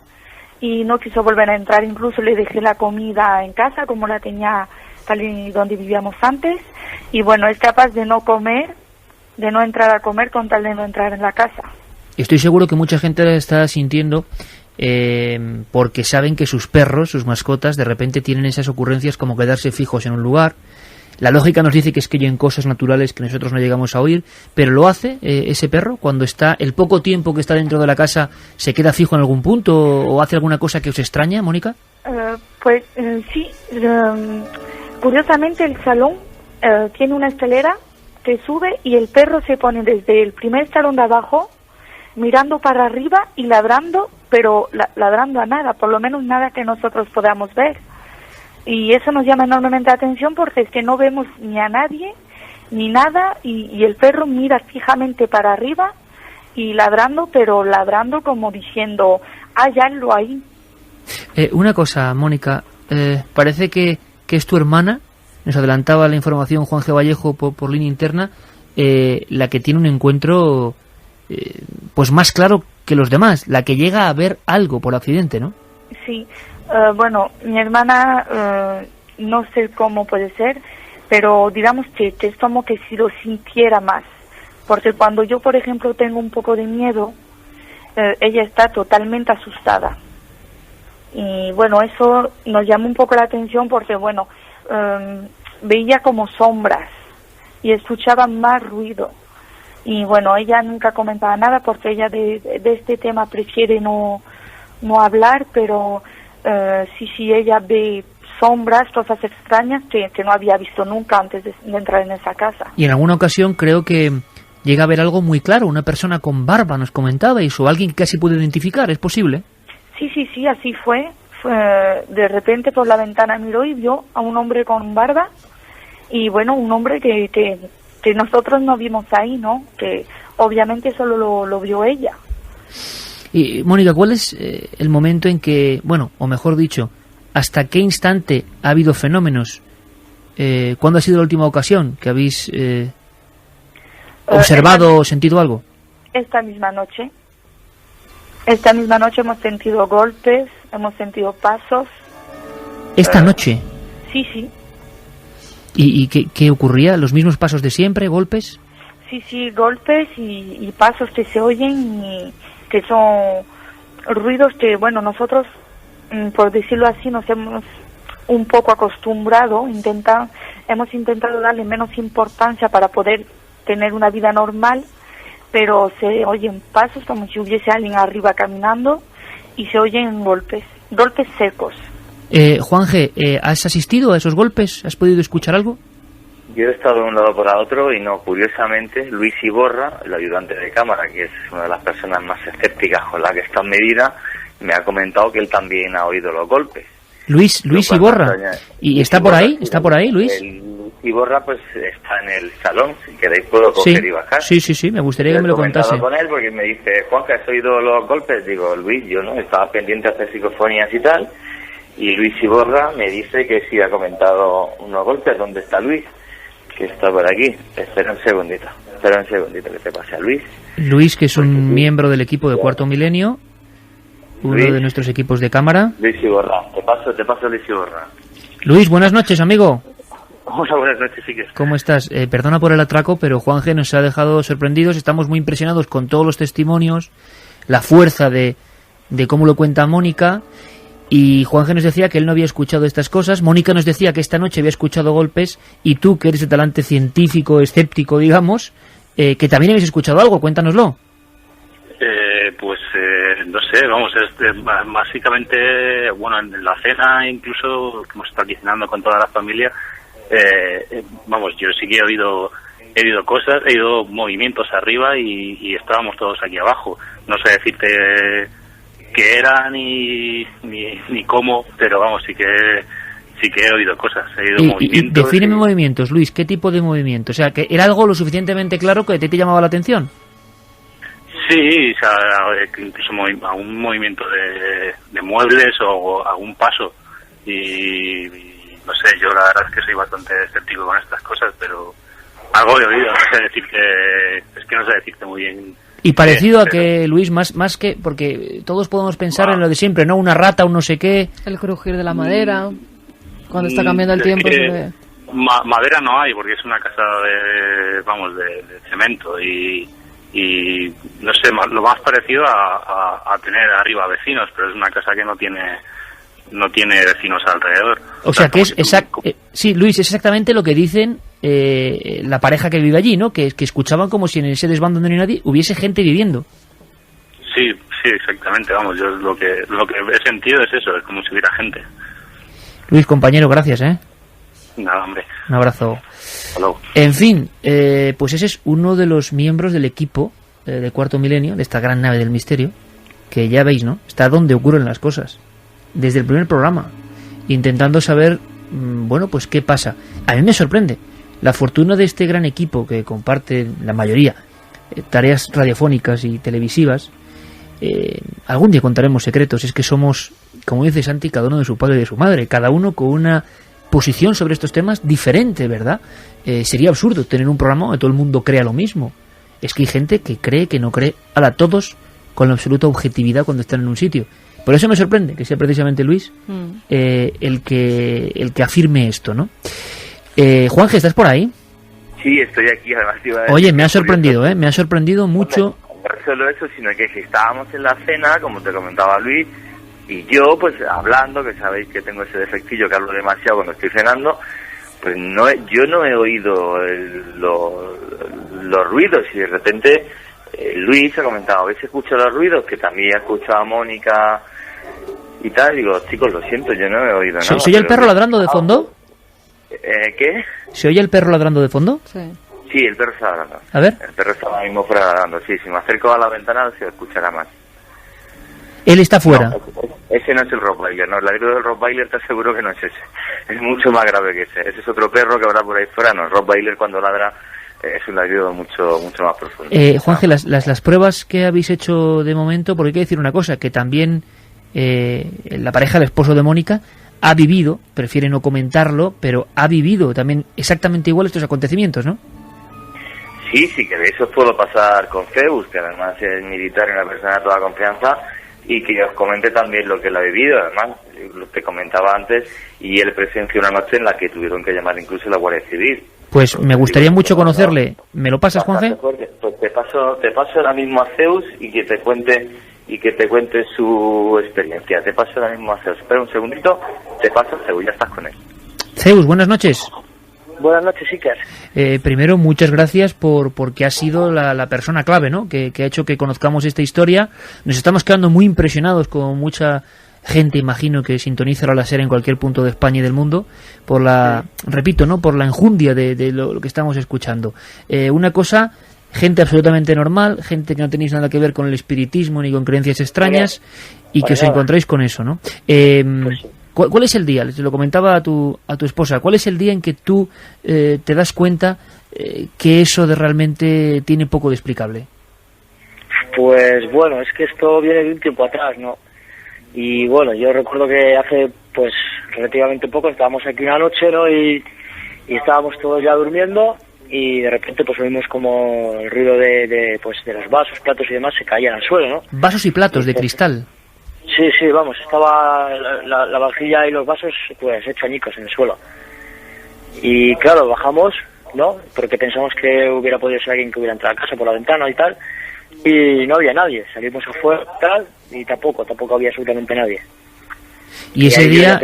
Speaker 4: y no quiso volver a entrar. Incluso le dejé la comida en casa, como la tenía tal y donde vivíamos antes, y bueno, es capaz de no comer, de no entrar a comer con tal de no entrar en la casa.
Speaker 1: Estoy seguro que mucha gente la está sintiendo porque saben que sus perros, sus mascotas, de repente tienen esas ocurrencias como quedarse fijos en un lugar. La lógica nos dice que es que oyen cosas naturales que nosotros no llegamos a oír, pero lo hace ese perro cuando está, el poco tiempo que está dentro de la casa, ¿se queda fijo en algún punto o hace alguna cosa que os extraña, Mónica?
Speaker 4: Pues sí, curiosamente el salón tiene una escalera que sube y el perro se pone desde el primer escalón de abajo mirando para arriba y ladrando, pero ladrando a nada, por lo menos nada que nosotros podamos ver. Y eso nos llama enormemente la atención porque es que no vemos ni a nadie ni nada y el perro mira fijamente para arriba y ladrando, pero ladrando como diciendo, hay algo ahí.
Speaker 1: Una cosa, Mónica, parece que es tu hermana, nos adelantaba la información Juan G. Vallejo por línea interna, la que tiene un encuentro pues más claro que los demás, la que llega a ver algo por accidente, ¿no?
Speaker 4: Sí, bueno, mi hermana no sé cómo puede ser, pero digamos que es como que si lo sintiera más, porque cuando yo, por ejemplo, tengo un poco de miedo, ella está totalmente asustada. Y bueno, eso nos llama un poco la atención porque, bueno, veía como sombras y escuchaba más ruido. Y bueno, ella nunca comentaba nada porque ella de este tema prefiere no hablar, pero sí, ella ve sombras, cosas extrañas que no había visto nunca antes de entrar en esa casa. Y
Speaker 1: en alguna ocasión creo que llega a ver algo muy claro, una persona con barba, nos comentabais, o alguien que casi puede identificar, ¿es posible?
Speaker 4: Sí, así fue. De repente por la ventana miró y vio a un hombre con barba, y bueno, un hombre que nosotros no vimos ahí, ¿no? Que obviamente solo lo vio ella.
Speaker 1: Y Mónica, ¿cuál es el momento en que, bueno, o mejor dicho, hasta qué instante ha habido fenómenos? ¿Cuándo ha sido la última ocasión que habéis observado o sentido algo?
Speaker 4: Esta misma noche. Esta misma noche hemos sentido golpes, hemos sentido pasos.
Speaker 1: ¿Esta noche?
Speaker 4: Sí.
Speaker 1: ¿Y qué ocurría? ¿Los mismos pasos de siempre? ¿Golpes?
Speaker 4: Sí, golpes y pasos que se oyen y que son ruidos que, bueno, nosotros, por decirlo así, nos hemos un poco acostumbrado, hemos intentado darle menos importancia para poder tener una vida normal, pero se oyen pasos como si hubiese alguien arriba caminando y se oyen golpes secos.
Speaker 1: Juan G., ¿has asistido a esos golpes? ¿Has podido escuchar algo?
Speaker 2: Yo he estado de un lado para otro y no, curiosamente, Luis Iborra, el ayudante de cámara, que es una de las personas más escépticas con la que está en medida, me ha comentado que él también ha oído los golpes.
Speaker 1: Luis Iborra. ¿Y está por ahí? ¿Está por ahí, Luis?
Speaker 2: Iborra pues está en el salón, si queréis puedo coger y bajar.
Speaker 1: Sí, me gustaría que me lo contase.
Speaker 2: Con él porque me dice, Juanca, ¿has oído los golpes? Digo, Luis, yo no, estaba pendiente de hacer psicofonías y tal, y Luis Iborra me dice que sí ha comentado unos golpes. ¿Dónde está Luis? Que está por aquí. Espera un segundito que te pase a Luis.
Speaker 1: Luis, que es un miembro del equipo de Cuarto Milenio, uno de nuestros equipos de cámara.
Speaker 2: Luis Iborra, te paso Luis Iborra.
Speaker 1: Luis, buenas noches, amigo.
Speaker 2: Hola, buenas noches, sí que es.
Speaker 1: ¿Cómo estás? Perdona por el atraco, pero Juan G. nos ha dejado sorprendidos. Estamos muy impresionados con todos los testimonios, la fuerza de cómo lo cuenta Mónica. Y Juan G. nos decía que él no había escuchado estas cosas. Mónica nos decía que esta noche había escuchado golpes. Y tú, que eres de talante científico, escéptico, digamos, que también habéis escuchado algo. Cuéntanoslo.
Speaker 6: No sé, vamos, básicamente, bueno, en la cena incluso, que hemos estado aquí cenando con toda la familia, vamos, yo sí que he oído cosas, he oído movimientos arriba y estábamos todos aquí abajo. No sé decirte qué era ni cómo, pero vamos, sí que he oído cosas, he oído movimientos.
Speaker 1: Defíneme movimientos, Luis, ¿qué tipo de movimientos? O sea, que ¿era algo lo suficientemente claro que te llamaba la atención?
Speaker 6: Sí, o sea, incluso algún movimiento de muebles o algún paso. Y no sé, yo la verdad es que soy bastante escéptico con estas cosas, pero algo he oído, no sé decirte muy bien.
Speaker 1: Y parecido a que, Luis, más que, porque todos podemos pensar en lo de siempre, ¿no? Una rata, un no sé qué.
Speaker 5: El crujir de la madera, cuando está cambiando el tiempo.
Speaker 6: Madera no hay, porque es una casa de cemento y no sé, lo más parecido a tener arriba vecinos, pero es una casa que no tiene vecinos alrededor.
Speaker 1: O sea que es sí, Luis, es exactamente lo que dicen la pareja que vive allí, ¿no? Que escuchaban como si en ese desván donde no hay nadie hubiese gente viviendo.
Speaker 6: Sí, exactamente, vamos, yo lo que he sentido es eso, es como si hubiera gente.
Speaker 1: Luis, compañero, gracias,
Speaker 6: Nada, hombre.
Speaker 1: Un abrazo.
Speaker 6: Hello.
Speaker 1: En fin, pues ese es uno de los miembros del equipo de Cuarto Milenio, de esta gran nave del misterio, que ya veis, ¿no? Está donde ocurren las cosas. Desde el primer programa, intentando saber, bueno, pues qué pasa. A mí me sorprende la fortuna de este gran equipo que comparte la mayoría tareas radiofónicas y televisivas. Algún día contaremos secretos. Es que somos, como dice Santi, cada uno de su padre y de su madre, cada uno con una posición sobre estos temas diferente, ¿verdad? Sería absurdo tener un programa donde todo el mundo crea lo mismo. Es que hay gente que cree, que no cree, todos con la absoluta objetividad cuando están en un sitio. Por eso me sorprende que sea precisamente Luis el que afirme esto, ¿no? Juanje, ¿estás por ahí?
Speaker 2: Sí, estoy aquí. Además,
Speaker 1: oye, me ha sorprendido, me ha sorprendido mucho.
Speaker 2: No solo eso, sino que si estábamos en la cena, como te comentaba Luis, y yo, pues hablando, que sabéis que tengo ese defectillo que hablo demasiado cuando estoy cenando, pues yo no he oído los ruidos, y de repente Luis ha comentado, ¿habéis escuchado los ruidos? Que también ha escuchado a Mónica y tal. Digo, chicos, lo siento, yo no he oído nada.
Speaker 1: ¿Se oye el perro ladrando de fondo?
Speaker 2: ¿Qué?
Speaker 1: ¿Se oye el perro ladrando de fondo?
Speaker 2: Sí, el perro está ladrando.
Speaker 1: A ver.
Speaker 2: El perro está ahora mismo fuera ladrando, sí. Si me acerco a la ventana se escuchará más.
Speaker 1: Él está fuera.
Speaker 2: No, ese no es el Rottweiler, no. El ladrido del Rottweiler te aseguro que no es ese. Es mucho más grave que ese. Ese es otro perro que habrá por ahí fuera. No, el Rottweiler cuando ladra es un ladrido mucho más profundo.
Speaker 1: Juanje, las pruebas que habéis hecho de momento, porque hay que decir una cosa, que también la pareja, el esposo de Mónica, ha vivido, prefiere no comentarlo, pero ha vivido también exactamente igual estos acontecimientos, ¿no?
Speaker 2: Sí, que de eso puedo pasar con Zeus, que además es militar y una persona de toda confianza, y que os comente también lo que él ha vivido. Además, lo que comentaba antes, y él presenció una noche en la que tuvieron que llamar incluso a la Guardia Civil.
Speaker 1: Pues me gustaría mucho conocerle. ¿Me lo pasas, Juanje?
Speaker 2: Pues te paso ahora mismo a Zeus y que te cuente su experiencia. Te paso ahora mismo a Zeus. Espera un segundito, te paso a Zeus, ya estás con él.
Speaker 1: Zeus, buenas noches.
Speaker 7: Buenas noches, Iker.
Speaker 1: Primero, muchas gracias porque has sido la persona clave, ¿no? Que ha hecho que conozcamos esta historia. Nos estamos quedando muy impresionados con mucha gente, imagino, que sintoniza la SER en cualquier punto de España y del mundo por repito, ¿no? Por la enjundia de lo que estamos escuchando. Una cosa, gente absolutamente normal, gente que no tenéis nada que ver con el espiritismo ni con creencias extrañas y que os encontráis con eso, ¿no? ¿Cuál es el día? Les lo comentaba a tu esposa. ¿Cuál es el día en que tú te das cuenta que eso realmente tiene poco de explicable?
Speaker 7: Pues bueno, es que esto viene de un tiempo atrás, ¿no? Y bueno, yo recuerdo que hace pues relativamente poco estábamos aquí una noche, ¿no? Y estábamos todos ya durmiendo y de repente pues oímos como el ruido de los vasos, platos y demás se caían al suelo, ¿no?
Speaker 1: Vasos y platos de cristal.
Speaker 7: Sí, vamos, estaba la vajilla y los vasos pues hecho añicos en el suelo. Y claro, bajamos, ¿no? Porque pensamos que hubiera podido ser alguien que hubiera entrado a casa por la ventana y tal. Y no había nadie, salimos afuera tal, y tampoco había absolutamente nadie.
Speaker 1: Y ese día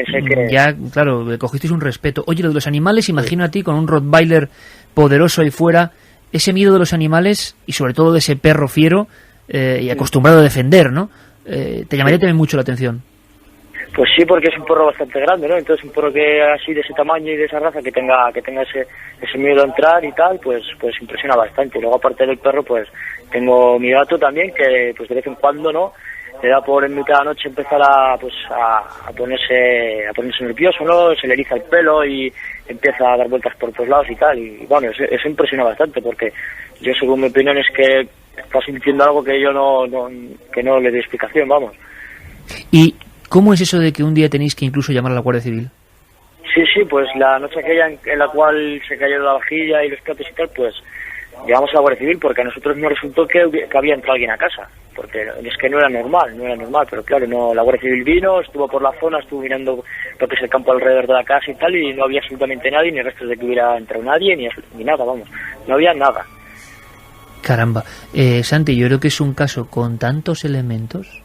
Speaker 1: ya, claro, cogisteis un respeto. Oye, lo de los animales, imagino a ti con un Rottweiler poderoso ahí fuera, ese miedo de los animales y sobre todo de ese perro fiero, y acostumbrado a defender, ¿no? Te llamaría también mucho la atención.
Speaker 7: Pues sí, porque es un perro bastante grande, ¿no? Entonces un perro que así de ese tamaño y de esa raza, que tenga ese miedo a entrar y tal, pues impresiona bastante. Y luego aparte del perro, pues tengo mi gato también, que pues de vez en cuando, ¿no? Le da por en mitad de la noche empezar a ponerse nervioso, ¿no? Se le eriza el pelo y empieza a dar vueltas por todos lados y tal. Y bueno, eso impresiona bastante, porque yo, según mi opinión, es que está sintiendo algo que yo que no le doy explicación, vamos.
Speaker 1: ¿Y cómo es eso de que un día tenéis que incluso llamar a la Guardia Civil?
Speaker 7: Sí, pues la noche aquella en la cual se cayó la vajilla y los platos y tal, pues llamamos a la Guardia Civil, porque a nosotros nos resultó que había entrado alguien a casa, porque es que no era normal, pero claro, no, la Guardia Civil vino, estuvo por la zona, estuvo mirando lo que es el campo alrededor de la casa y tal, y no había absolutamente nadie, ni restos de que hubiera entrado nadie, ni nada, vamos, no había nada.
Speaker 1: Caramba, Santi, yo creo que es un caso con tantos elementos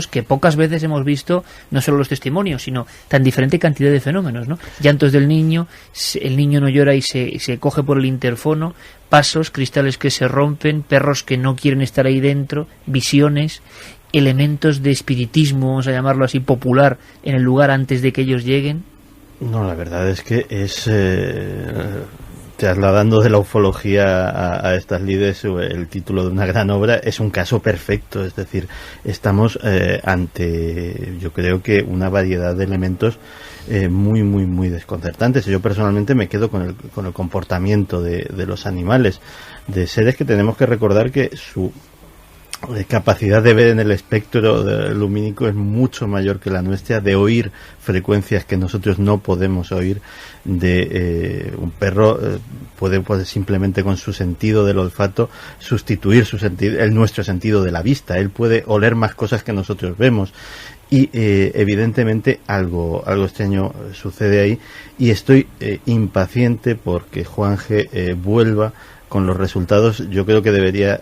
Speaker 1: que pocas veces hemos visto, no solo los testimonios, sino tan diferente cantidad de fenómenos, ¿no? Llantos del niño, el niño no llora y se coge por el interfono, pasos, cristales que se rompen, perros que no quieren estar ahí dentro, visiones, elementos de espiritismo, vamos a llamarlo así, popular, en el lugar antes de que ellos lleguen.
Speaker 3: No, la verdad es que es... trasladando de la ufología a estas lides el título de una gran obra, es un caso perfecto, es decir, estamos ante, yo creo que una variedad de elementos muy desconcertantes. Yo personalmente me quedo con el comportamiento de los animales, de seres que tenemos que recordar que su capacidad de ver en el espectro lumínico es mucho mayor que la nuestra, de oír frecuencias que nosotros no podemos oír. Un perro puede simplemente con su sentido del olfato sustituir nuestro sentido de la vista. Él puede oler más cosas que nosotros vemos. Y evidentemente algo extraño sucede ahí, y estoy impaciente porque Juanje vuelva con los resultados. Yo creo que debería,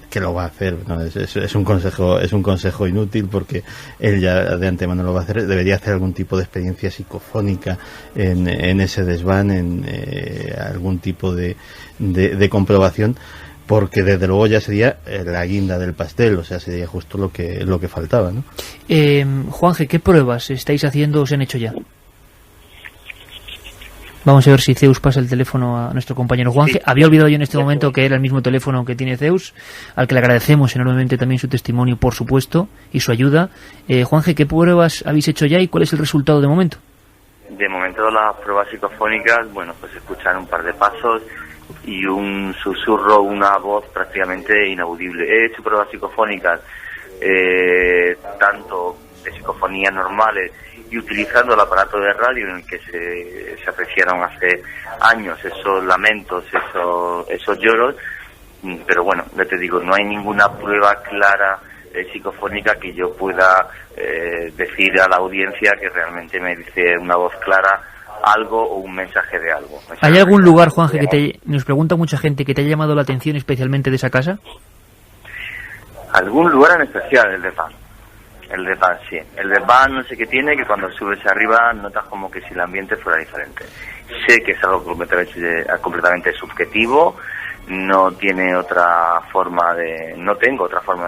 Speaker 3: que lo va a hacer, ¿no? Es un consejo inútil, porque él ya de antemano lo va a hacer. Debería hacer algún tipo de experiencia psicofónica en ese desván, en algún tipo de comprobación, porque desde luego ya sería la guinda del pastel, o sea, sería justo lo que faltaba, ¿no?
Speaker 1: Juanje, ¿qué pruebas estáis haciendo o se han hecho ya? Vamos a ver si Zeus pasa el teléfono a nuestro compañero Juanje. Sí. Había olvidado yo en este momento que era el mismo teléfono que tiene Zeus, al que le agradecemos enormemente también su testimonio, por supuesto, y su ayuda. Juanje, ¿qué pruebas habéis hecho ya y cuál es el resultado de momento?
Speaker 2: De momento las pruebas psicofónicas, bueno, pues escuchar un par de pasos y un susurro, una voz prácticamente inaudible. He hecho pruebas psicofónicas, tanto de psicofonías normales, y utilizando el aparato de radio en el que se apreciaron hace años esos lamentos, esos lloros, pero bueno, ya te digo, no hay ninguna prueba clara psicofónica que yo pueda decir a la audiencia que realmente me dice una voz clara algo o un mensaje de algo.
Speaker 1: ¿Hay algún lugar, Juanje, nos pregunta mucha gente, que te haya llamado la atención especialmente de esa casa?
Speaker 2: ¿Algún lugar en especial? El desván. El desván, sí. El desván, no sé qué tiene, que cuando subes arriba notas como que si el ambiente fuera diferente. Sé que es algo completamente subjetivo, no tengo otra forma de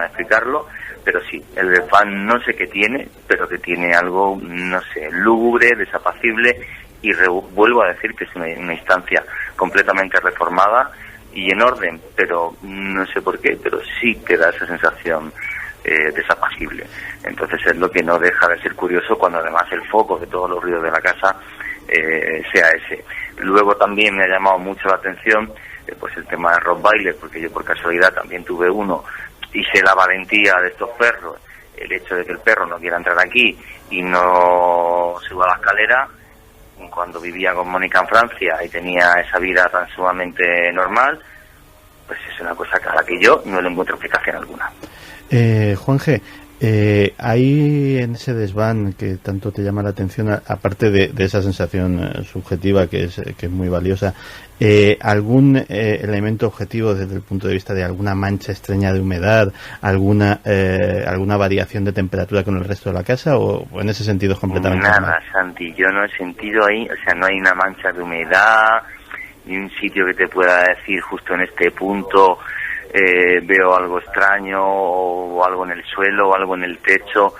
Speaker 2: explicarlo, pero sí, el desván no sé qué tiene, pero que tiene algo, no sé, lúgubre, desapacible, y vuelvo a decir que es una instancia completamente reformada y en orden, pero no sé por qué, pero sí que da esa sensación desapacible. Entonces es lo que no deja de ser curioso, cuando además el foco de todos los ruidos de la casa sea ese. Luego también me ha llamado mucho la atención pues el tema de Rottweiler, porque yo por casualidad también tuve uno y sé la valentía de estos perros, el hecho de que el perro no quiera entrar aquí y no suba la escalera. Cuando vivía con Mónica en Francia y tenía esa vida tan sumamente normal, pues es una cosa a la que yo no le encuentro explicación alguna.
Speaker 3: Juanje, hay en ese desván que tanto te llama la atención, aparte de esa sensación subjetiva que es muy valiosa, algún elemento objetivo desde el punto de vista de alguna mancha extraña de humedad, alguna variación de temperatura con el resto de la casa, o en ese sentido es completamente
Speaker 2: nada
Speaker 3: normal?
Speaker 2: Santi, yo no he sentido ahí, o sea, no hay una mancha de humedad ni un sitio que te pueda decir justo en este punto veo algo extraño o algo en el suelo o algo en el techo,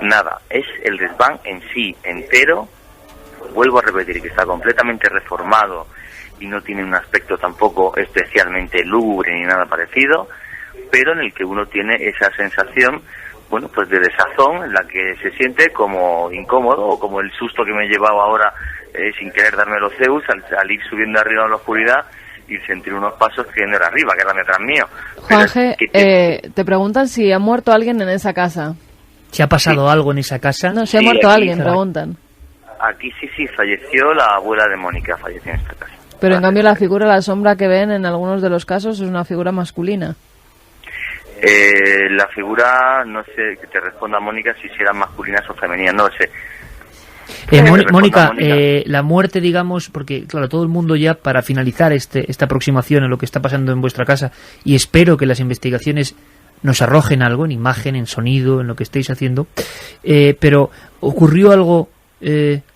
Speaker 2: nada, es el desván en sí entero. Vuelvo a repetir que está completamente reformado y no tiene un aspecto tampoco especialmente lúgubre ni nada parecido, pero en el que uno tiene esa sensación, bueno, pues de desazón, en la que se siente como incómodo, o como el susto que me he llevado ahora sin querer darme los Zeus al ir subiendo arriba en la oscuridad y sentir unos pasos que no era arriba, que eran detrás mío.
Speaker 5: Juanje, te preguntan si ha muerto alguien en esa casa.
Speaker 1: ¿Se ha pasado algo en esa casa?
Speaker 5: No, si ha muerto alguien, preguntan.
Speaker 2: Aquí sí, falleció la abuela de Mónica, falleció en esta casa.
Speaker 5: Pero en cambio la sombra que ven en algunos de los casos es una figura masculina.
Speaker 2: La figura, no sé, que te responda Mónica si eran masculinas o femeninas, no lo sé.
Speaker 1: Mónica, la muerte, digamos, porque claro, todo el mundo ya, para finalizar esta aproximación a lo que está pasando en vuestra casa, y espero que las investigaciones nos arrojen algo, en imagen, en sonido, en lo que estéis haciendo, pero ¿ocurrió algo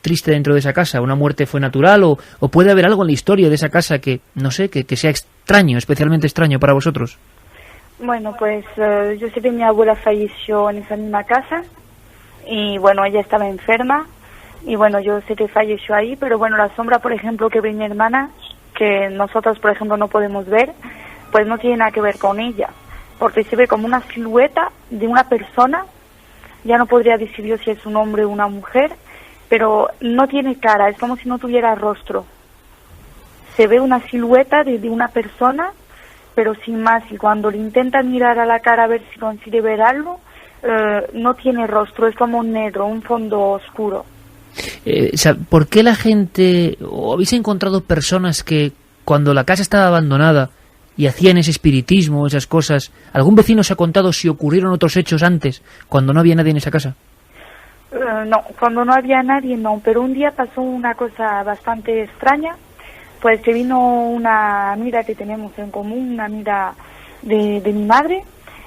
Speaker 1: triste dentro de esa casa? ¿Una muerte fue natural o puede haber algo en la historia de esa casa que, no sé, que sea extraño, especialmente extraño para vosotros?
Speaker 4: Bueno, pues yo sé que mi abuela falleció en esa misma casa y bueno, ella estaba enferma y bueno, yo sé que falleció ahí, pero bueno, la sombra, por ejemplo, que ve mi hermana, que nosotros, por ejemplo, no podemos ver, pues no tiene nada que ver con ella, porque se ve como una silueta de una persona, ya no podría decir yo si es un hombre o una mujer, pero no tiene cara, es como si no tuviera rostro. Se ve una silueta de una persona, pero sin más, y cuando le intentan mirar a la cara a ver si consigue ver algo, no tiene rostro, es como negro, un fondo oscuro.
Speaker 1: ¿Por qué la gente, o habéis encontrado personas que cuando la casa estaba abandonada y hacían ese espiritismo, esas cosas, algún vecino os ha contado si ocurrieron otros hechos antes, cuando no había nadie en esa casa?
Speaker 4: No, cuando no había nadie no, pero un día pasó una cosa bastante extraña, pues que vino una amiga que tenemos en común, una amiga de mi madre,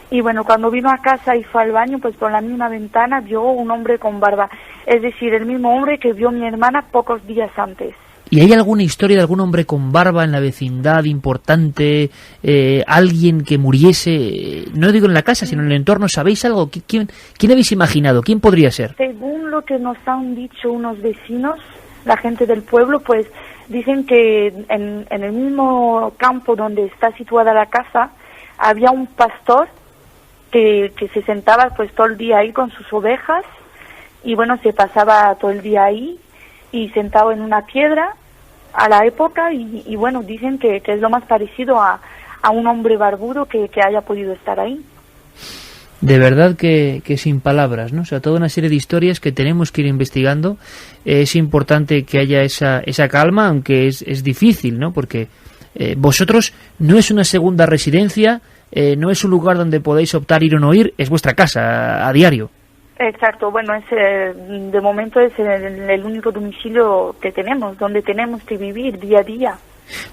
Speaker 4: y bueno, cuando vino a casa y fue al baño, pues por la misma ventana vio un hombre con barba, es decir, el mismo hombre que vio mi hermana pocos días antes.
Speaker 1: ¿Y hay alguna historia de algún hombre con barba en la vecindad importante, alguien que muriese, no digo en la casa, sino en el entorno? ¿Sabéis algo? ¿Quién habéis imaginado? ¿Quién podría ser?
Speaker 4: Según lo que nos han dicho unos vecinos, la gente del pueblo, pues dicen que en el mismo campo donde está situada la casa había un pastor que se sentaba pues todo el día ahí con sus ovejas y bueno, se pasaba todo el día ahí y sentado en una piedra a la época y bueno, dicen que es lo más parecido a un hombre barbudo que haya podido estar ahí.
Speaker 1: De verdad que sin palabras, ¿no? O sea, toda una serie de historias que tenemos que ir investigando. Es importante que haya esa calma, aunque es difícil, ¿no? Porque vosotros no es una segunda residencia, no es un lugar donde podéis optar ir o no ir, es vuestra casa a diario.
Speaker 4: Exacto, bueno, de momento es el único domicilio que tenemos, donde tenemos que vivir día a día.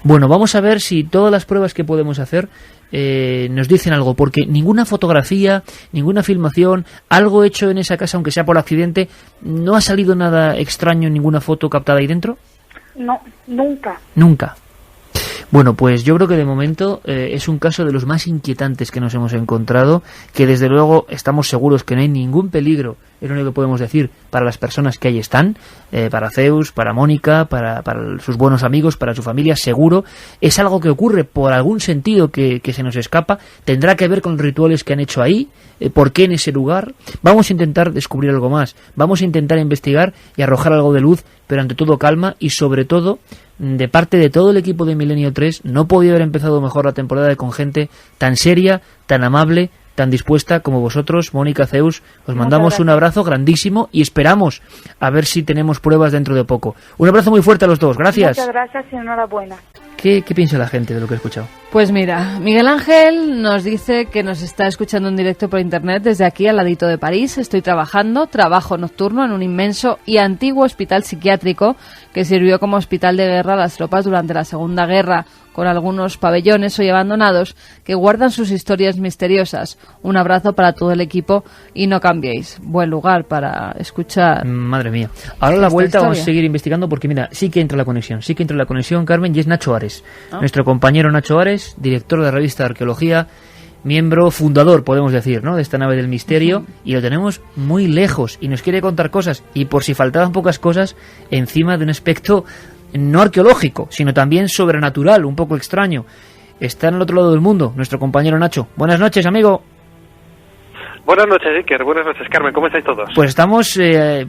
Speaker 1: Bueno, vamos a ver si todas las pruebas que podemos hacer nos dicen algo, porque ninguna fotografía, ninguna filmación, algo hecho en esa casa, aunque sea por accidente, ¿no ha salido nada extraño en ninguna foto captada ahí dentro?
Speaker 4: No, nunca.
Speaker 1: Nunca. Bueno, pues yo creo que de momento es un caso de los más inquietantes que nos hemos encontrado, que desde luego estamos seguros que no hay ningún peligro, es lo único que podemos decir, para las personas que ahí están, para Zeus, para Mónica, para sus buenos amigos, para su familia, seguro. Es algo que ocurre por algún sentido que se nos escapa, tendrá que ver con los rituales que han hecho ahí, por qué en ese lugar. Vamos a intentar descubrir algo más, vamos a intentar investigar y arrojar algo de luz, pero ante todo calma y sobre todo, de parte de todo el equipo de Milenio 3, no podía haber empezado mejor la temporada con gente tan seria, tan amable, tan dispuesta como vosotros, Mónica, Zeus. Os mandamos un abrazo grandísimo y esperamos a ver si tenemos pruebas dentro de poco. Un abrazo muy fuerte a los dos, gracias.
Speaker 4: Muchas gracias y enhorabuena.
Speaker 1: ¿Qué piensa la gente de lo que he escuchado?
Speaker 5: Pues mira, Miguel Ángel nos dice que nos está escuchando en directo por internet desde aquí al ladito de París. Estoy trabajo nocturno en un inmenso y antiguo hospital psiquiátrico que sirvió como hospital de guerra a las tropas durante la Segunda Guerra, con algunos pabellones hoy abandonados que guardan sus historias misteriosas. Un abrazo para todo el equipo y no cambiéis. Buen lugar para escuchar.
Speaker 1: Madre mía. Ahora a la vuelta vamos a seguir investigando porque mira, sí que entra la conexión, Carmen, y es Nacho Ares. Nuestro compañero Nacho Ares Túneles, director de la revista de Arqueología, miembro fundador, podemos decir, ¿no?, de esta nave del misterio, y lo tenemos muy lejos y nos quiere contar cosas, y por si faltaban pocas cosas, encima de un aspecto no arqueológico, sino también sobrenatural, un poco extraño. Está en el otro lado del mundo, nuestro compañero Nacho. Buenas noches, amigo.
Speaker 8: Buenas noches, Iker. Buenas noches, Carmen. ¿Cómo estáis todos?
Speaker 1: Pues estamos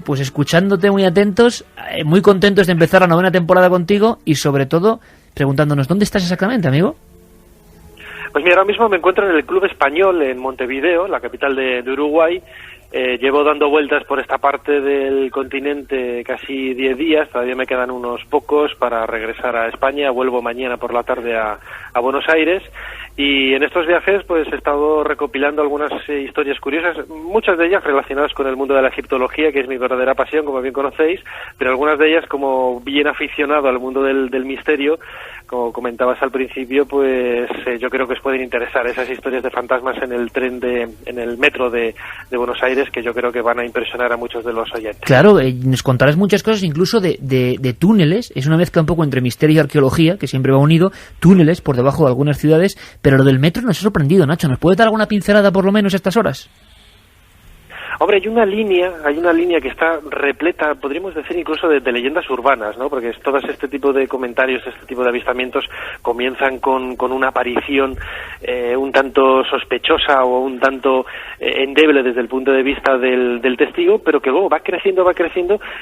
Speaker 1: pues escuchándote muy atentos, muy contentos de empezar la 9ª temporada contigo y sobre todo preguntándonos, ¿dónde estás exactamente, amigo?
Speaker 8: Pues mira, ahora mismo me encuentro en el Club Español en Montevideo, la capital de Uruguay. Llevo dando vueltas por esta parte del continente casi 10 días, todavía me quedan unos pocos para regresar a España. Vuelvo mañana por la tarde a Buenos Aires. Y en estos viajes pues he estado recopilando algunas historias curiosas, muchas de ellas relacionadas con el mundo de la egiptología, que es mi verdadera pasión, como bien conocéis, pero algunas de ellas, como bien aficionado al mundo del misterio, como comentabas al principio, pues yo creo que os pueden interesar esas historias de fantasmas en el metro de Buenos Aires, que yo creo que van a impresionar a muchos de los oyentes.
Speaker 1: Claro, nos contarás muchas cosas, incluso de túneles. Es una mezcla un poco entre misterio y arqueología, que siempre va unido, túneles por debajo de algunas ciudades. Pero lo del metro nos ha sorprendido, Nacho. ¿Nos puede dar alguna pincelada por lo menos a estas horas?
Speaker 8: Hombre, hay una línea que está repleta, podríamos decir incluso de leyendas urbanas, ¿no? Porque todo este tipo de comentarios, este tipo de avistamientos comienzan con una aparición un tanto sospechosa o un tanto endeble desde el punto de vista del testigo, pero que luego va creciendo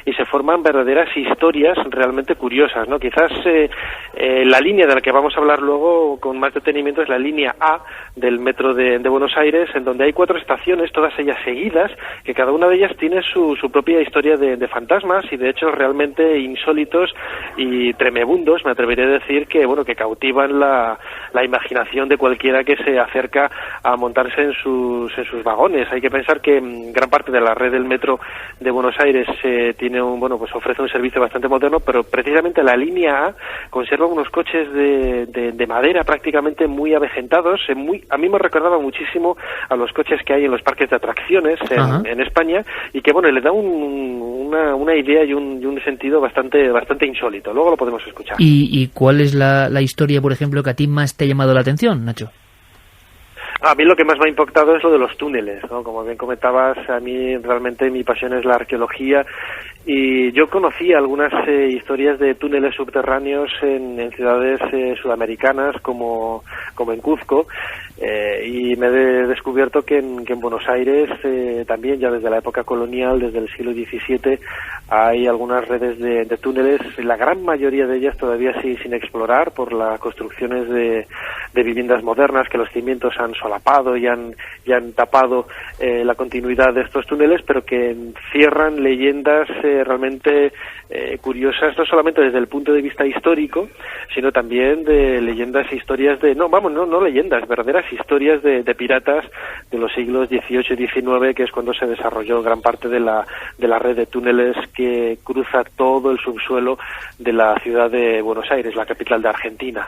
Speaker 8: y se forman verdaderas historias realmente curiosas, ¿no? Quizás la línea de la que vamos a hablar luego con más detenimiento es la línea A del metro de Buenos Aires, en donde hay 4 estaciones, todas ellas seguidas, que cada una de ellas tiene su propia historia de fantasmas y de hechos realmente insólitos y tremebundos, me atrevería a decir, que bueno, que cautivan la imaginación de cualquiera que se acerca a montarse en sus vagones. Hay que pensar que gran parte de la red del metro de Buenos Aires ofrece un servicio bastante moderno, pero precisamente la línea A conserva unos coches de madera prácticamente muy avejentados, a mí me recordaba muchísimo a los coches que hay en los parques de atracciones en España, y que bueno, le da una idea y un sentido bastante insólito. Luego lo podemos escuchar.
Speaker 1: ¿Y cuál es la historia, por ejemplo, que a ti más te ha llamado la atención, Nacho?
Speaker 8: A mí lo que más me ha impactado es lo de los túneles, ¿no? Como bien comentabas, a mí realmente mi pasión es la arqueología, y yo conocí algunas historias de túneles subterráneos en ciudades sudamericanas como en Cuzco, y me he descubierto que en Buenos Aires también, ya desde la época colonial, desde el siglo XVII, hay algunas redes de túneles, la gran mayoría de ellas todavía sin explorar por las construcciones de viviendas modernas, que los cimientos han solapado y han tapado la continuidad de estos túneles, pero que encierran leyendas realmente curiosas, no solamente desde el punto de vista histórico, sino también de leyendas e historias no leyendas, verdaderas historias de piratas de los siglos XVIII y XIX, que es cuando se desarrolló gran parte de la red de túneles que cruza todo el subsuelo de la ciudad de Buenos Aires, la capital de Argentina.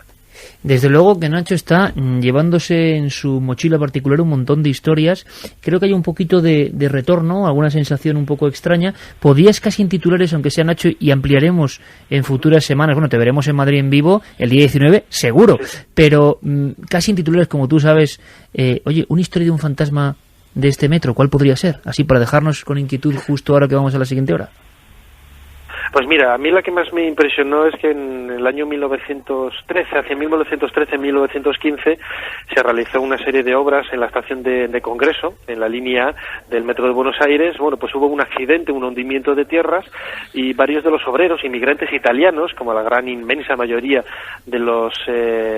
Speaker 1: Desde luego que Nacho está llevándose en su mochila particular un montón de historias. Creo que hay un poquito de retorno, alguna sensación un poco extraña. Podías casi en titulares, aunque sea, Nacho, y ampliaremos en futuras semanas. Bueno, te veremos en Madrid en vivo el día 19, seguro, pero casi en titulares, como tú sabes. Oye, una historia de un fantasma de este metro, ¿cuál podría ser? Así para dejarnos con inquietud justo ahora que vamos a la siguiente hora.
Speaker 8: Pues mira, a mí la que más me impresionó es que en el año 1913, se realizó una serie de obras en la estación de Congreso, en la línea del metro de Buenos Aires. Bueno, pues hubo un accidente, un hundimiento de tierras, y varios de los obreros, inmigrantes italianos, como la gran inmensa mayoría de los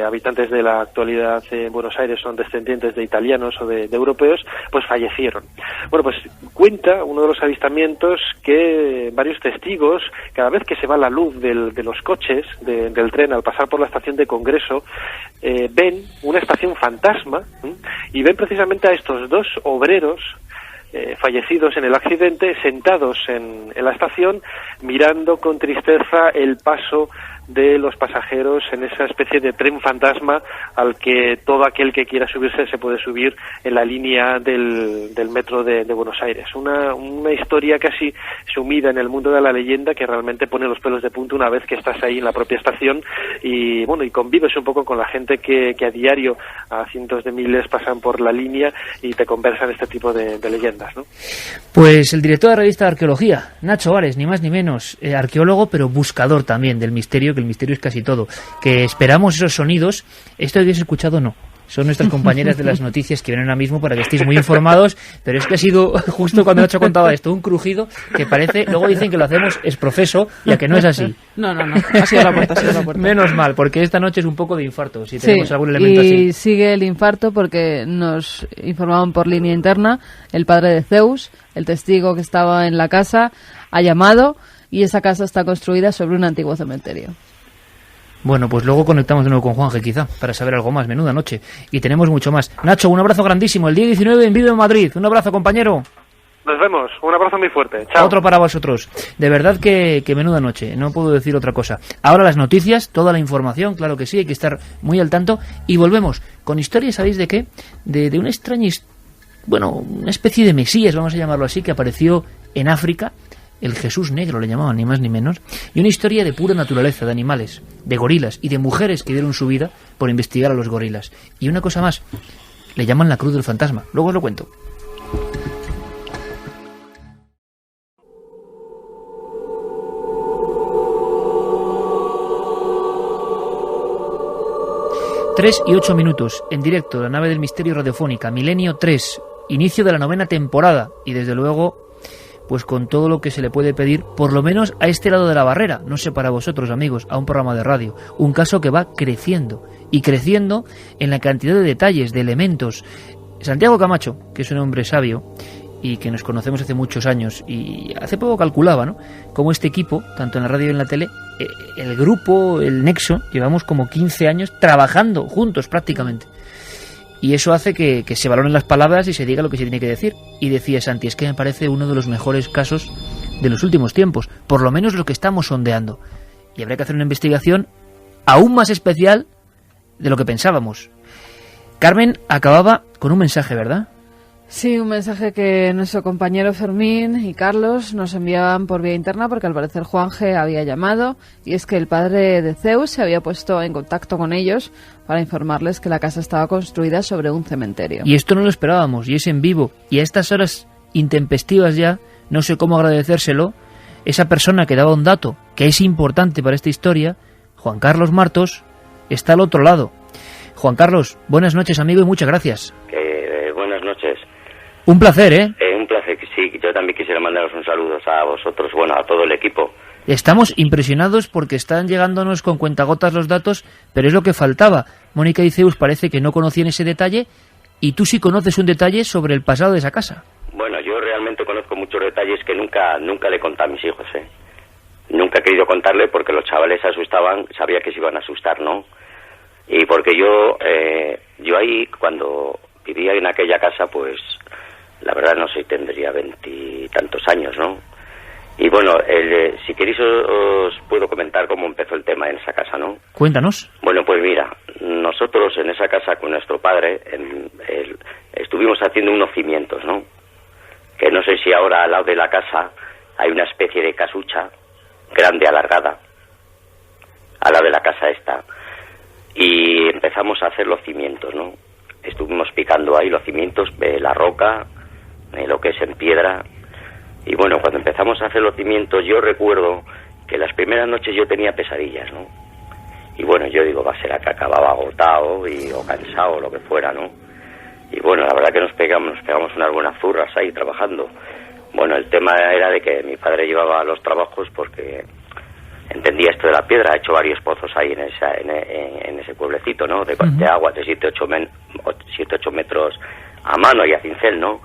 Speaker 8: habitantes de la actualidad en Buenos Aires son descendientes de italianos o de europeos, pues fallecieron. Bueno, pues cuenta uno de los avistamientos que varios testigos, cada vez que se va la luz de los coches del tren al pasar por la estación de Congreso, ven una estación fantasma, y ven precisamente a estos 2 obreros fallecidos en el accidente, sentados en la estación, mirando con tristeza el paso de los pasajeros en esa especie de tren fantasma al que todo aquel que quiera subirse se puede subir en la línea del metro de Buenos Aires. Una historia casi sumida en el mundo de la leyenda que realmente pone los pelos de punta una vez que estás ahí en la propia estación y bueno, y convives un poco con la gente que a diario a cientos de miles pasan por la línea y te conversan este tipo de leyendas, ¿no?
Speaker 1: Pues el director de la revista de Arqueología, Nacho Ares, ni más ni menos, arqueólogo pero buscador también del misterio, que el misterio es casi todo, que esperamos esos sonidos. ¿Esto habéis escuchado o no? Son nuestras compañeras de las noticias que vienen ahora mismo para que estéis muy informados, pero es que ha sido justo cuando Nacho contaba esto, un crujido que parece, luego dicen que lo hacemos es profeso, ya que no es así.
Speaker 5: No, ha sido la puerta,
Speaker 1: Menos mal, porque esta noche es un poco de infarto, si tenemos algún elemento así.
Speaker 5: Y sigue el infarto porque nos informaban por línea interna, el padre de Zeus, el testigo que estaba en la casa, ha llamado y esa casa está construida sobre un antiguo cementerio.
Speaker 1: Bueno, pues luego conectamos de nuevo con Juanje, quizá, para saber algo más. Menuda noche. Y tenemos mucho más. Nacho, un abrazo grandísimo. El día 19 en Vive en Madrid. Un abrazo, compañero.
Speaker 8: Nos vemos. Un abrazo muy fuerte. Chao.
Speaker 1: Otro para vosotros. De verdad que menuda noche. No puedo decir otra cosa. Ahora las noticias, toda la información, claro que sí. Hay que estar muy al tanto. Y volvemos con historias, ¿sabéis de qué? De una extraña, una especie de mesías, vamos a llamarlo así, que apareció en África. El Jesús negro le llamaban, ni más ni menos, y una historia de pura naturaleza, de animales, de gorilas y de mujeres que dieron su vida por investigar a los gorilas. Y una cosa más, le llaman la cruz del fantasma. Luego os lo cuento. Tres y 8 minutos, en directo, la nave del misterio radiofónica, Milenio 3, inicio de la 9ª temporada, y desde luego, pues con todo lo que se le puede pedir, por lo menos a este lado de la barrera, no sé para vosotros amigos, a un programa de radio, un caso que va creciendo, y creciendo en la cantidad de detalles, de elementos. Santiago Camacho, que es un hombre sabio, y que nos conocemos hace muchos años, y hace poco calculaba, ¿no?, cómo este equipo, tanto en la radio y en la tele, el grupo, el nexo, llevamos como 15 años trabajando juntos prácticamente. Y eso hace que se valoren las palabras y se diga lo que se tiene que decir. Y decía Santi, es que me parece uno de los mejores casos de los últimos tiempos, por lo menos lo que estamos sondeando. Y habrá que hacer una investigación aún más especial de lo que pensábamos. Carmen acababa con un mensaje, ¿verdad?
Speaker 5: Sí, un mensaje que nuestro compañero Fermín y Carlos nos enviaban por vía interna porque al parecer Juanje había llamado, y es que el padre de Zeus se había puesto en contacto con ellos para informarles que la casa estaba construida sobre un cementerio.
Speaker 1: Y esto no lo esperábamos, y es en vivo, y a estas horas intempestivas ya, no sé cómo agradecérselo, esa persona que daba un dato que es importante para esta historia, Juan Carlos Martos, está al otro lado. Juan Carlos, buenas noches, amigo, y muchas gracias.
Speaker 9: Buenas noches.
Speaker 1: Un placer, ¿eh?
Speaker 9: Un placer, sí. Yo también quisiera mandaros un saludo a vosotros, a todo el equipo.
Speaker 1: Estamos impresionados porque están llegándonos con cuentagotas los datos, pero es lo que faltaba. Mónica y Zeus parece que no conocían ese detalle, y tú sí conoces un detalle sobre el pasado de esa casa.
Speaker 9: Bueno, yo realmente conozco muchos detalles que nunca le he contado a mis hijos, ¿eh? Nunca he querido contarle porque los chavales se asustaban, sabía que se iban a asustar, ¿no? Y porque yo ahí, cuando vivía en aquella casa, pues la verdad no sé, tendría 20 y tantos años, ¿no? Y bueno, si queréis os puedo comentar cómo empezó el tema en esa casa, ¿no?
Speaker 1: Cuéntanos.
Speaker 9: Bueno, pues mira, nosotros en esa casa con nuestro padre estuvimos haciendo unos cimientos, ¿no? Que no sé si ahora al lado de la casa hay una especie de casucha grande, alargada, al lado de la casa esta. Y empezamos a hacer los cimientos, ¿no? Estuvimos picando ahí los cimientos, la roca, lo que es en piedra. Y bueno, cuando empezamos a hacer los cimientos, yo recuerdo que las primeras noches yo tenía pesadillas, ¿no? Y bueno, yo digo, va a ser que acababa agotado o cansado o lo que fuera, ¿no? Y bueno, la verdad que nos pegamos unas buenas zurras ahí trabajando. Bueno, el tema era de que mi padre llevaba los trabajos porque entendía esto de la piedra, ha hecho varios pozos ahí en ese pueblecito, ¿no? De agua de 7-8 metros a mano y a cincel, ¿no?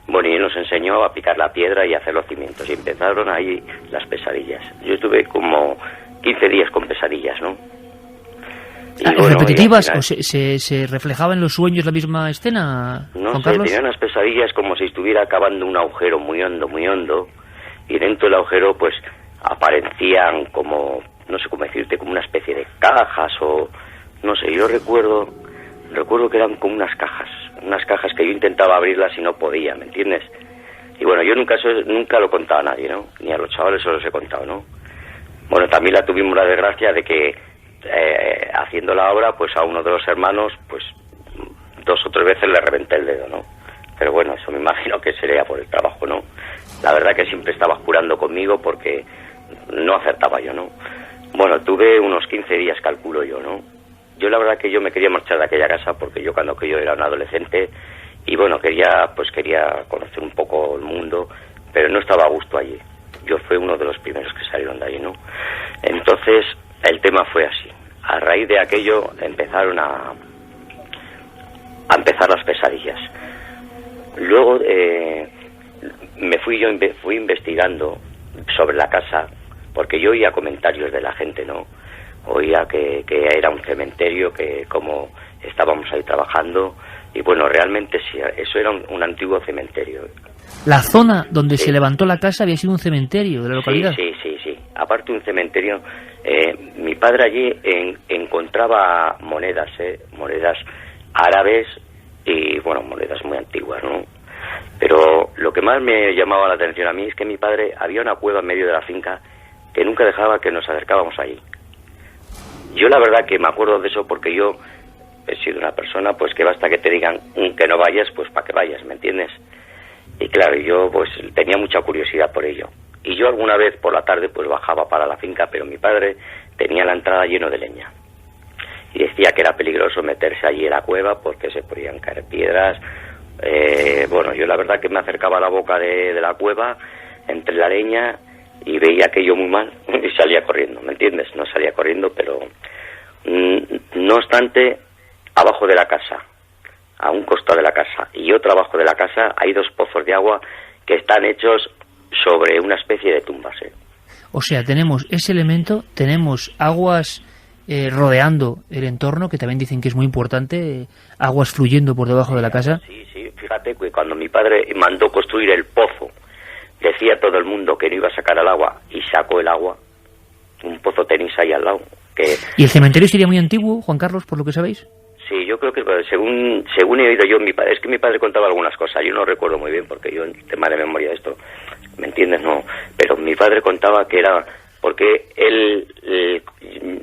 Speaker 9: Bueno, y él nos enseñó a picar la piedra y a hacer los cimientos, y empezaron ahí las pesadillas. Yo estuve como 15 días con pesadillas, ¿no? Y bueno,
Speaker 1: ¿repetitivas? ¿O se reflejaba en los sueños la misma escena,
Speaker 9: no
Speaker 1: Juan
Speaker 9: sé,
Speaker 1: Carlos?
Speaker 9: tenía unas pesadillas como si estuviera cavando un agujero muy hondo, y dentro del agujero pues aparecían como, no sé cómo decirte, como una especie cajas o no sé, yo recuerdo que eran como unas cajas que yo intentaba abrirlas y no podía, ¿me entiendes? Y bueno, yo nunca lo contaba a nadie, ¿no? Ni a los chavales se los he contado, ¿no? Bueno, también tuvimos la desgracia de que haciendo la obra, pues a uno de los hermanos, pues 2 o 3 veces le reventé el dedo, ¿no? Pero bueno, eso me imagino que sería por el trabajo, ¿no? La verdad que siempre estaba jurando conmigo porque no acertaba yo, ¿no? Bueno, tuve unos 15 días, calculo yo, ¿no? Yo la verdad que yo me quería marchar de aquella casa porque yo cuando yo era un adolescente y bueno, quería conocer un poco el mundo, pero no estaba a gusto allí. Yo fui uno de los primeros que salieron de allí, ¿no? Entonces, el tema fue así. A raíz de aquello empezaron a empezar las pesadillas. Luego fui investigando sobre la casa, porque yo oía comentarios de la gente, ¿no? Oía que era un cementerio, que como estábamos ahí trabajando, y bueno, realmente sí, eso era un antiguo cementerio.
Speaker 1: La zona donde se levantó la casa había sido un cementerio de la localidad.
Speaker 9: Sí. Aparte un cementerio, mi padre allí encontraba monedas árabes y bueno, monedas muy antiguas, ¿no? Pero lo que más me llamaba la atención a mí es que mi padre había una cueva en medio de la finca que nunca dejaba que nos acercábamos allí. Yo la verdad que me acuerdo de eso porque yo he sido una persona pues que basta que te digan que no vayas, pues para que vayas, ¿me entiendes? Y claro, yo pues tenía mucha curiosidad por ello. Y yo alguna vez por la tarde pues bajaba para la finca, pero mi padre tenía la entrada lleno de leña. Y decía que era peligroso meterse allí en la cueva porque se podían caer piedras. Bueno, yo la verdad que me acercaba a la boca de la cueva, entre la leña, y veía aquello muy mal y salía corriendo, ¿me entiendes? No salía corriendo, pero no obstante, abajo de la casa, a un costado de la casa y otro abajo de la casa, hay 2 pozos de agua que están hechos sobre una especie de tumbas, ¿eh?
Speaker 1: O sea, tenemos ese elemento, tenemos aguas rodeando el entorno, que también dicen que es muy importante, aguas fluyendo por debajo de la casa.
Speaker 9: Sí, fíjate que cuando mi padre mandó construir el pozo, decía todo el mundo que no iba a sacar el agua, y sacó el agua. Un pozo tenéis ahí al lado.
Speaker 1: ¿Y el cementerio sería muy antiguo, Juan Carlos, por lo que sabéis?
Speaker 9: Sí, yo creo que según he oído yo, es que mi padre contaba algunas cosas, yo no recuerdo muy bien, porque yo en tema de memoria de esto, ¿me entiendes? No, pero mi padre contaba que era, porque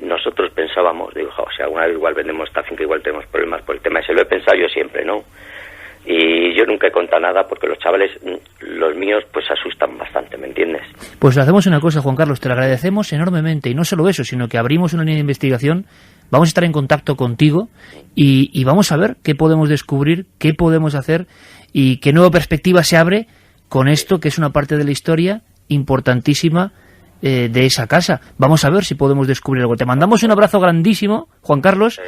Speaker 9: nosotros pensábamos, digo, o sea, alguna vez igual vendemos esta finca, igual tenemos problemas por el tema ese, lo he pensado yo siempre, ¿no? Y yo nunca he contado nada porque los chavales, los míos, pues asustan bastante, ¿me entiendes?
Speaker 1: Pues hacemos una cosa, Juan Carlos, te lo agradecemos enormemente, y no solo eso, sino que abrimos una línea de investigación, vamos a estar en contacto contigo y vamos a ver qué podemos descubrir, qué podemos hacer y qué nueva perspectiva se abre con esto, que es una parte de la historia importantísima de esa casa. Vamos a ver si podemos descubrir algo. Te mandamos un abrazo grandísimo, Juan Carlos,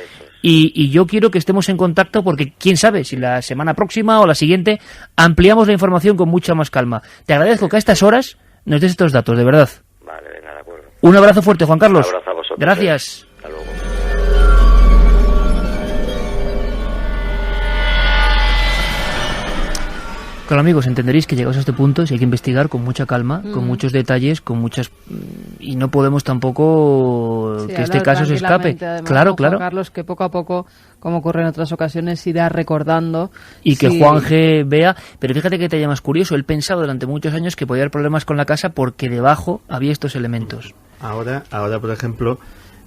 Speaker 1: y yo quiero que estemos en contacto porque quién sabe si la semana próxima o la siguiente ampliamos la información con mucha más calma. Te agradezco que a estas horas nos des estos datos, de verdad.
Speaker 9: Vale, venga, de acuerdo.
Speaker 1: Un abrazo fuerte, Juan Carlos.
Speaker 9: Un abrazo a vosotros.
Speaker 1: Gracias.
Speaker 9: Hasta luego.
Speaker 1: Claro, amigos, entenderéis que llegados a este punto si hay que investigar con mucha calma, con muchos detalles, con muchas... y no podemos tampoco que este caso se escape.
Speaker 5: Además,
Speaker 1: Claro.
Speaker 5: Carlos, que poco a poco, como ocurre en otras ocasiones, irá recordando.
Speaker 1: Y que Juanje vea... Pero fíjate que te haya más curioso, él pensaba durante muchos años que podía haber problemas con la casa porque debajo había estos elementos.
Speaker 3: Ahora, por ejemplo,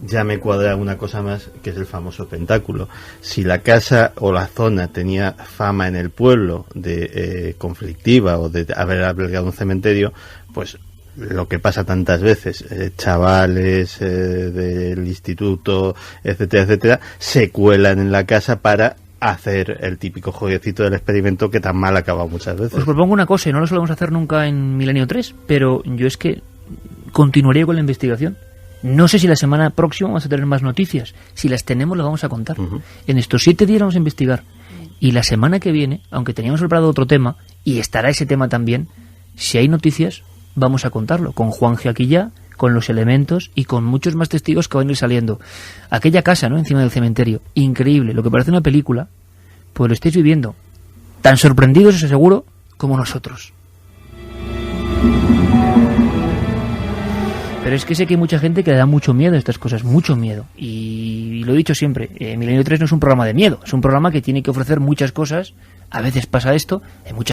Speaker 3: ya me cuadra una cosa más, que es el famoso pentáculo. Si la casa o la zona tenía fama en el pueblo de conflictiva o de haber albergado un cementerio, pues lo que pasa tantas veces, chavales del instituto, etcétera, se cuelan en la casa para hacer el típico jueguecito del experimento que tan mal acaba muchas veces.
Speaker 1: Os propongo una cosa, y no lo solemos hacer nunca en Milenio 3, pero yo es que continuaría con la investigación. No sé si la semana próxima vamos a tener más noticias. Si las tenemos, las vamos a contar. En estos 7 días vamos a investigar. Y la semana que viene, aunque teníamos preparado otro tema, y estará ese tema también, si hay noticias, vamos a contarlo. Con Juanje aquí ya, con los elementos y con muchos más testigos que van a ir saliendo. Aquella casa, ¿no?, encima del cementerio, increíble. Lo que parece una película, pues lo estáis viviendo. Tan sorprendidos, os aseguro, como nosotros. Pero es que sé que hay mucha gente que le da mucho miedo a estas cosas, mucho miedo. Y lo he dicho siempre, Milenio 3 no es un programa de miedo, es un programa que tiene que ofrecer muchas cosas. A veces pasa esto, hay mucha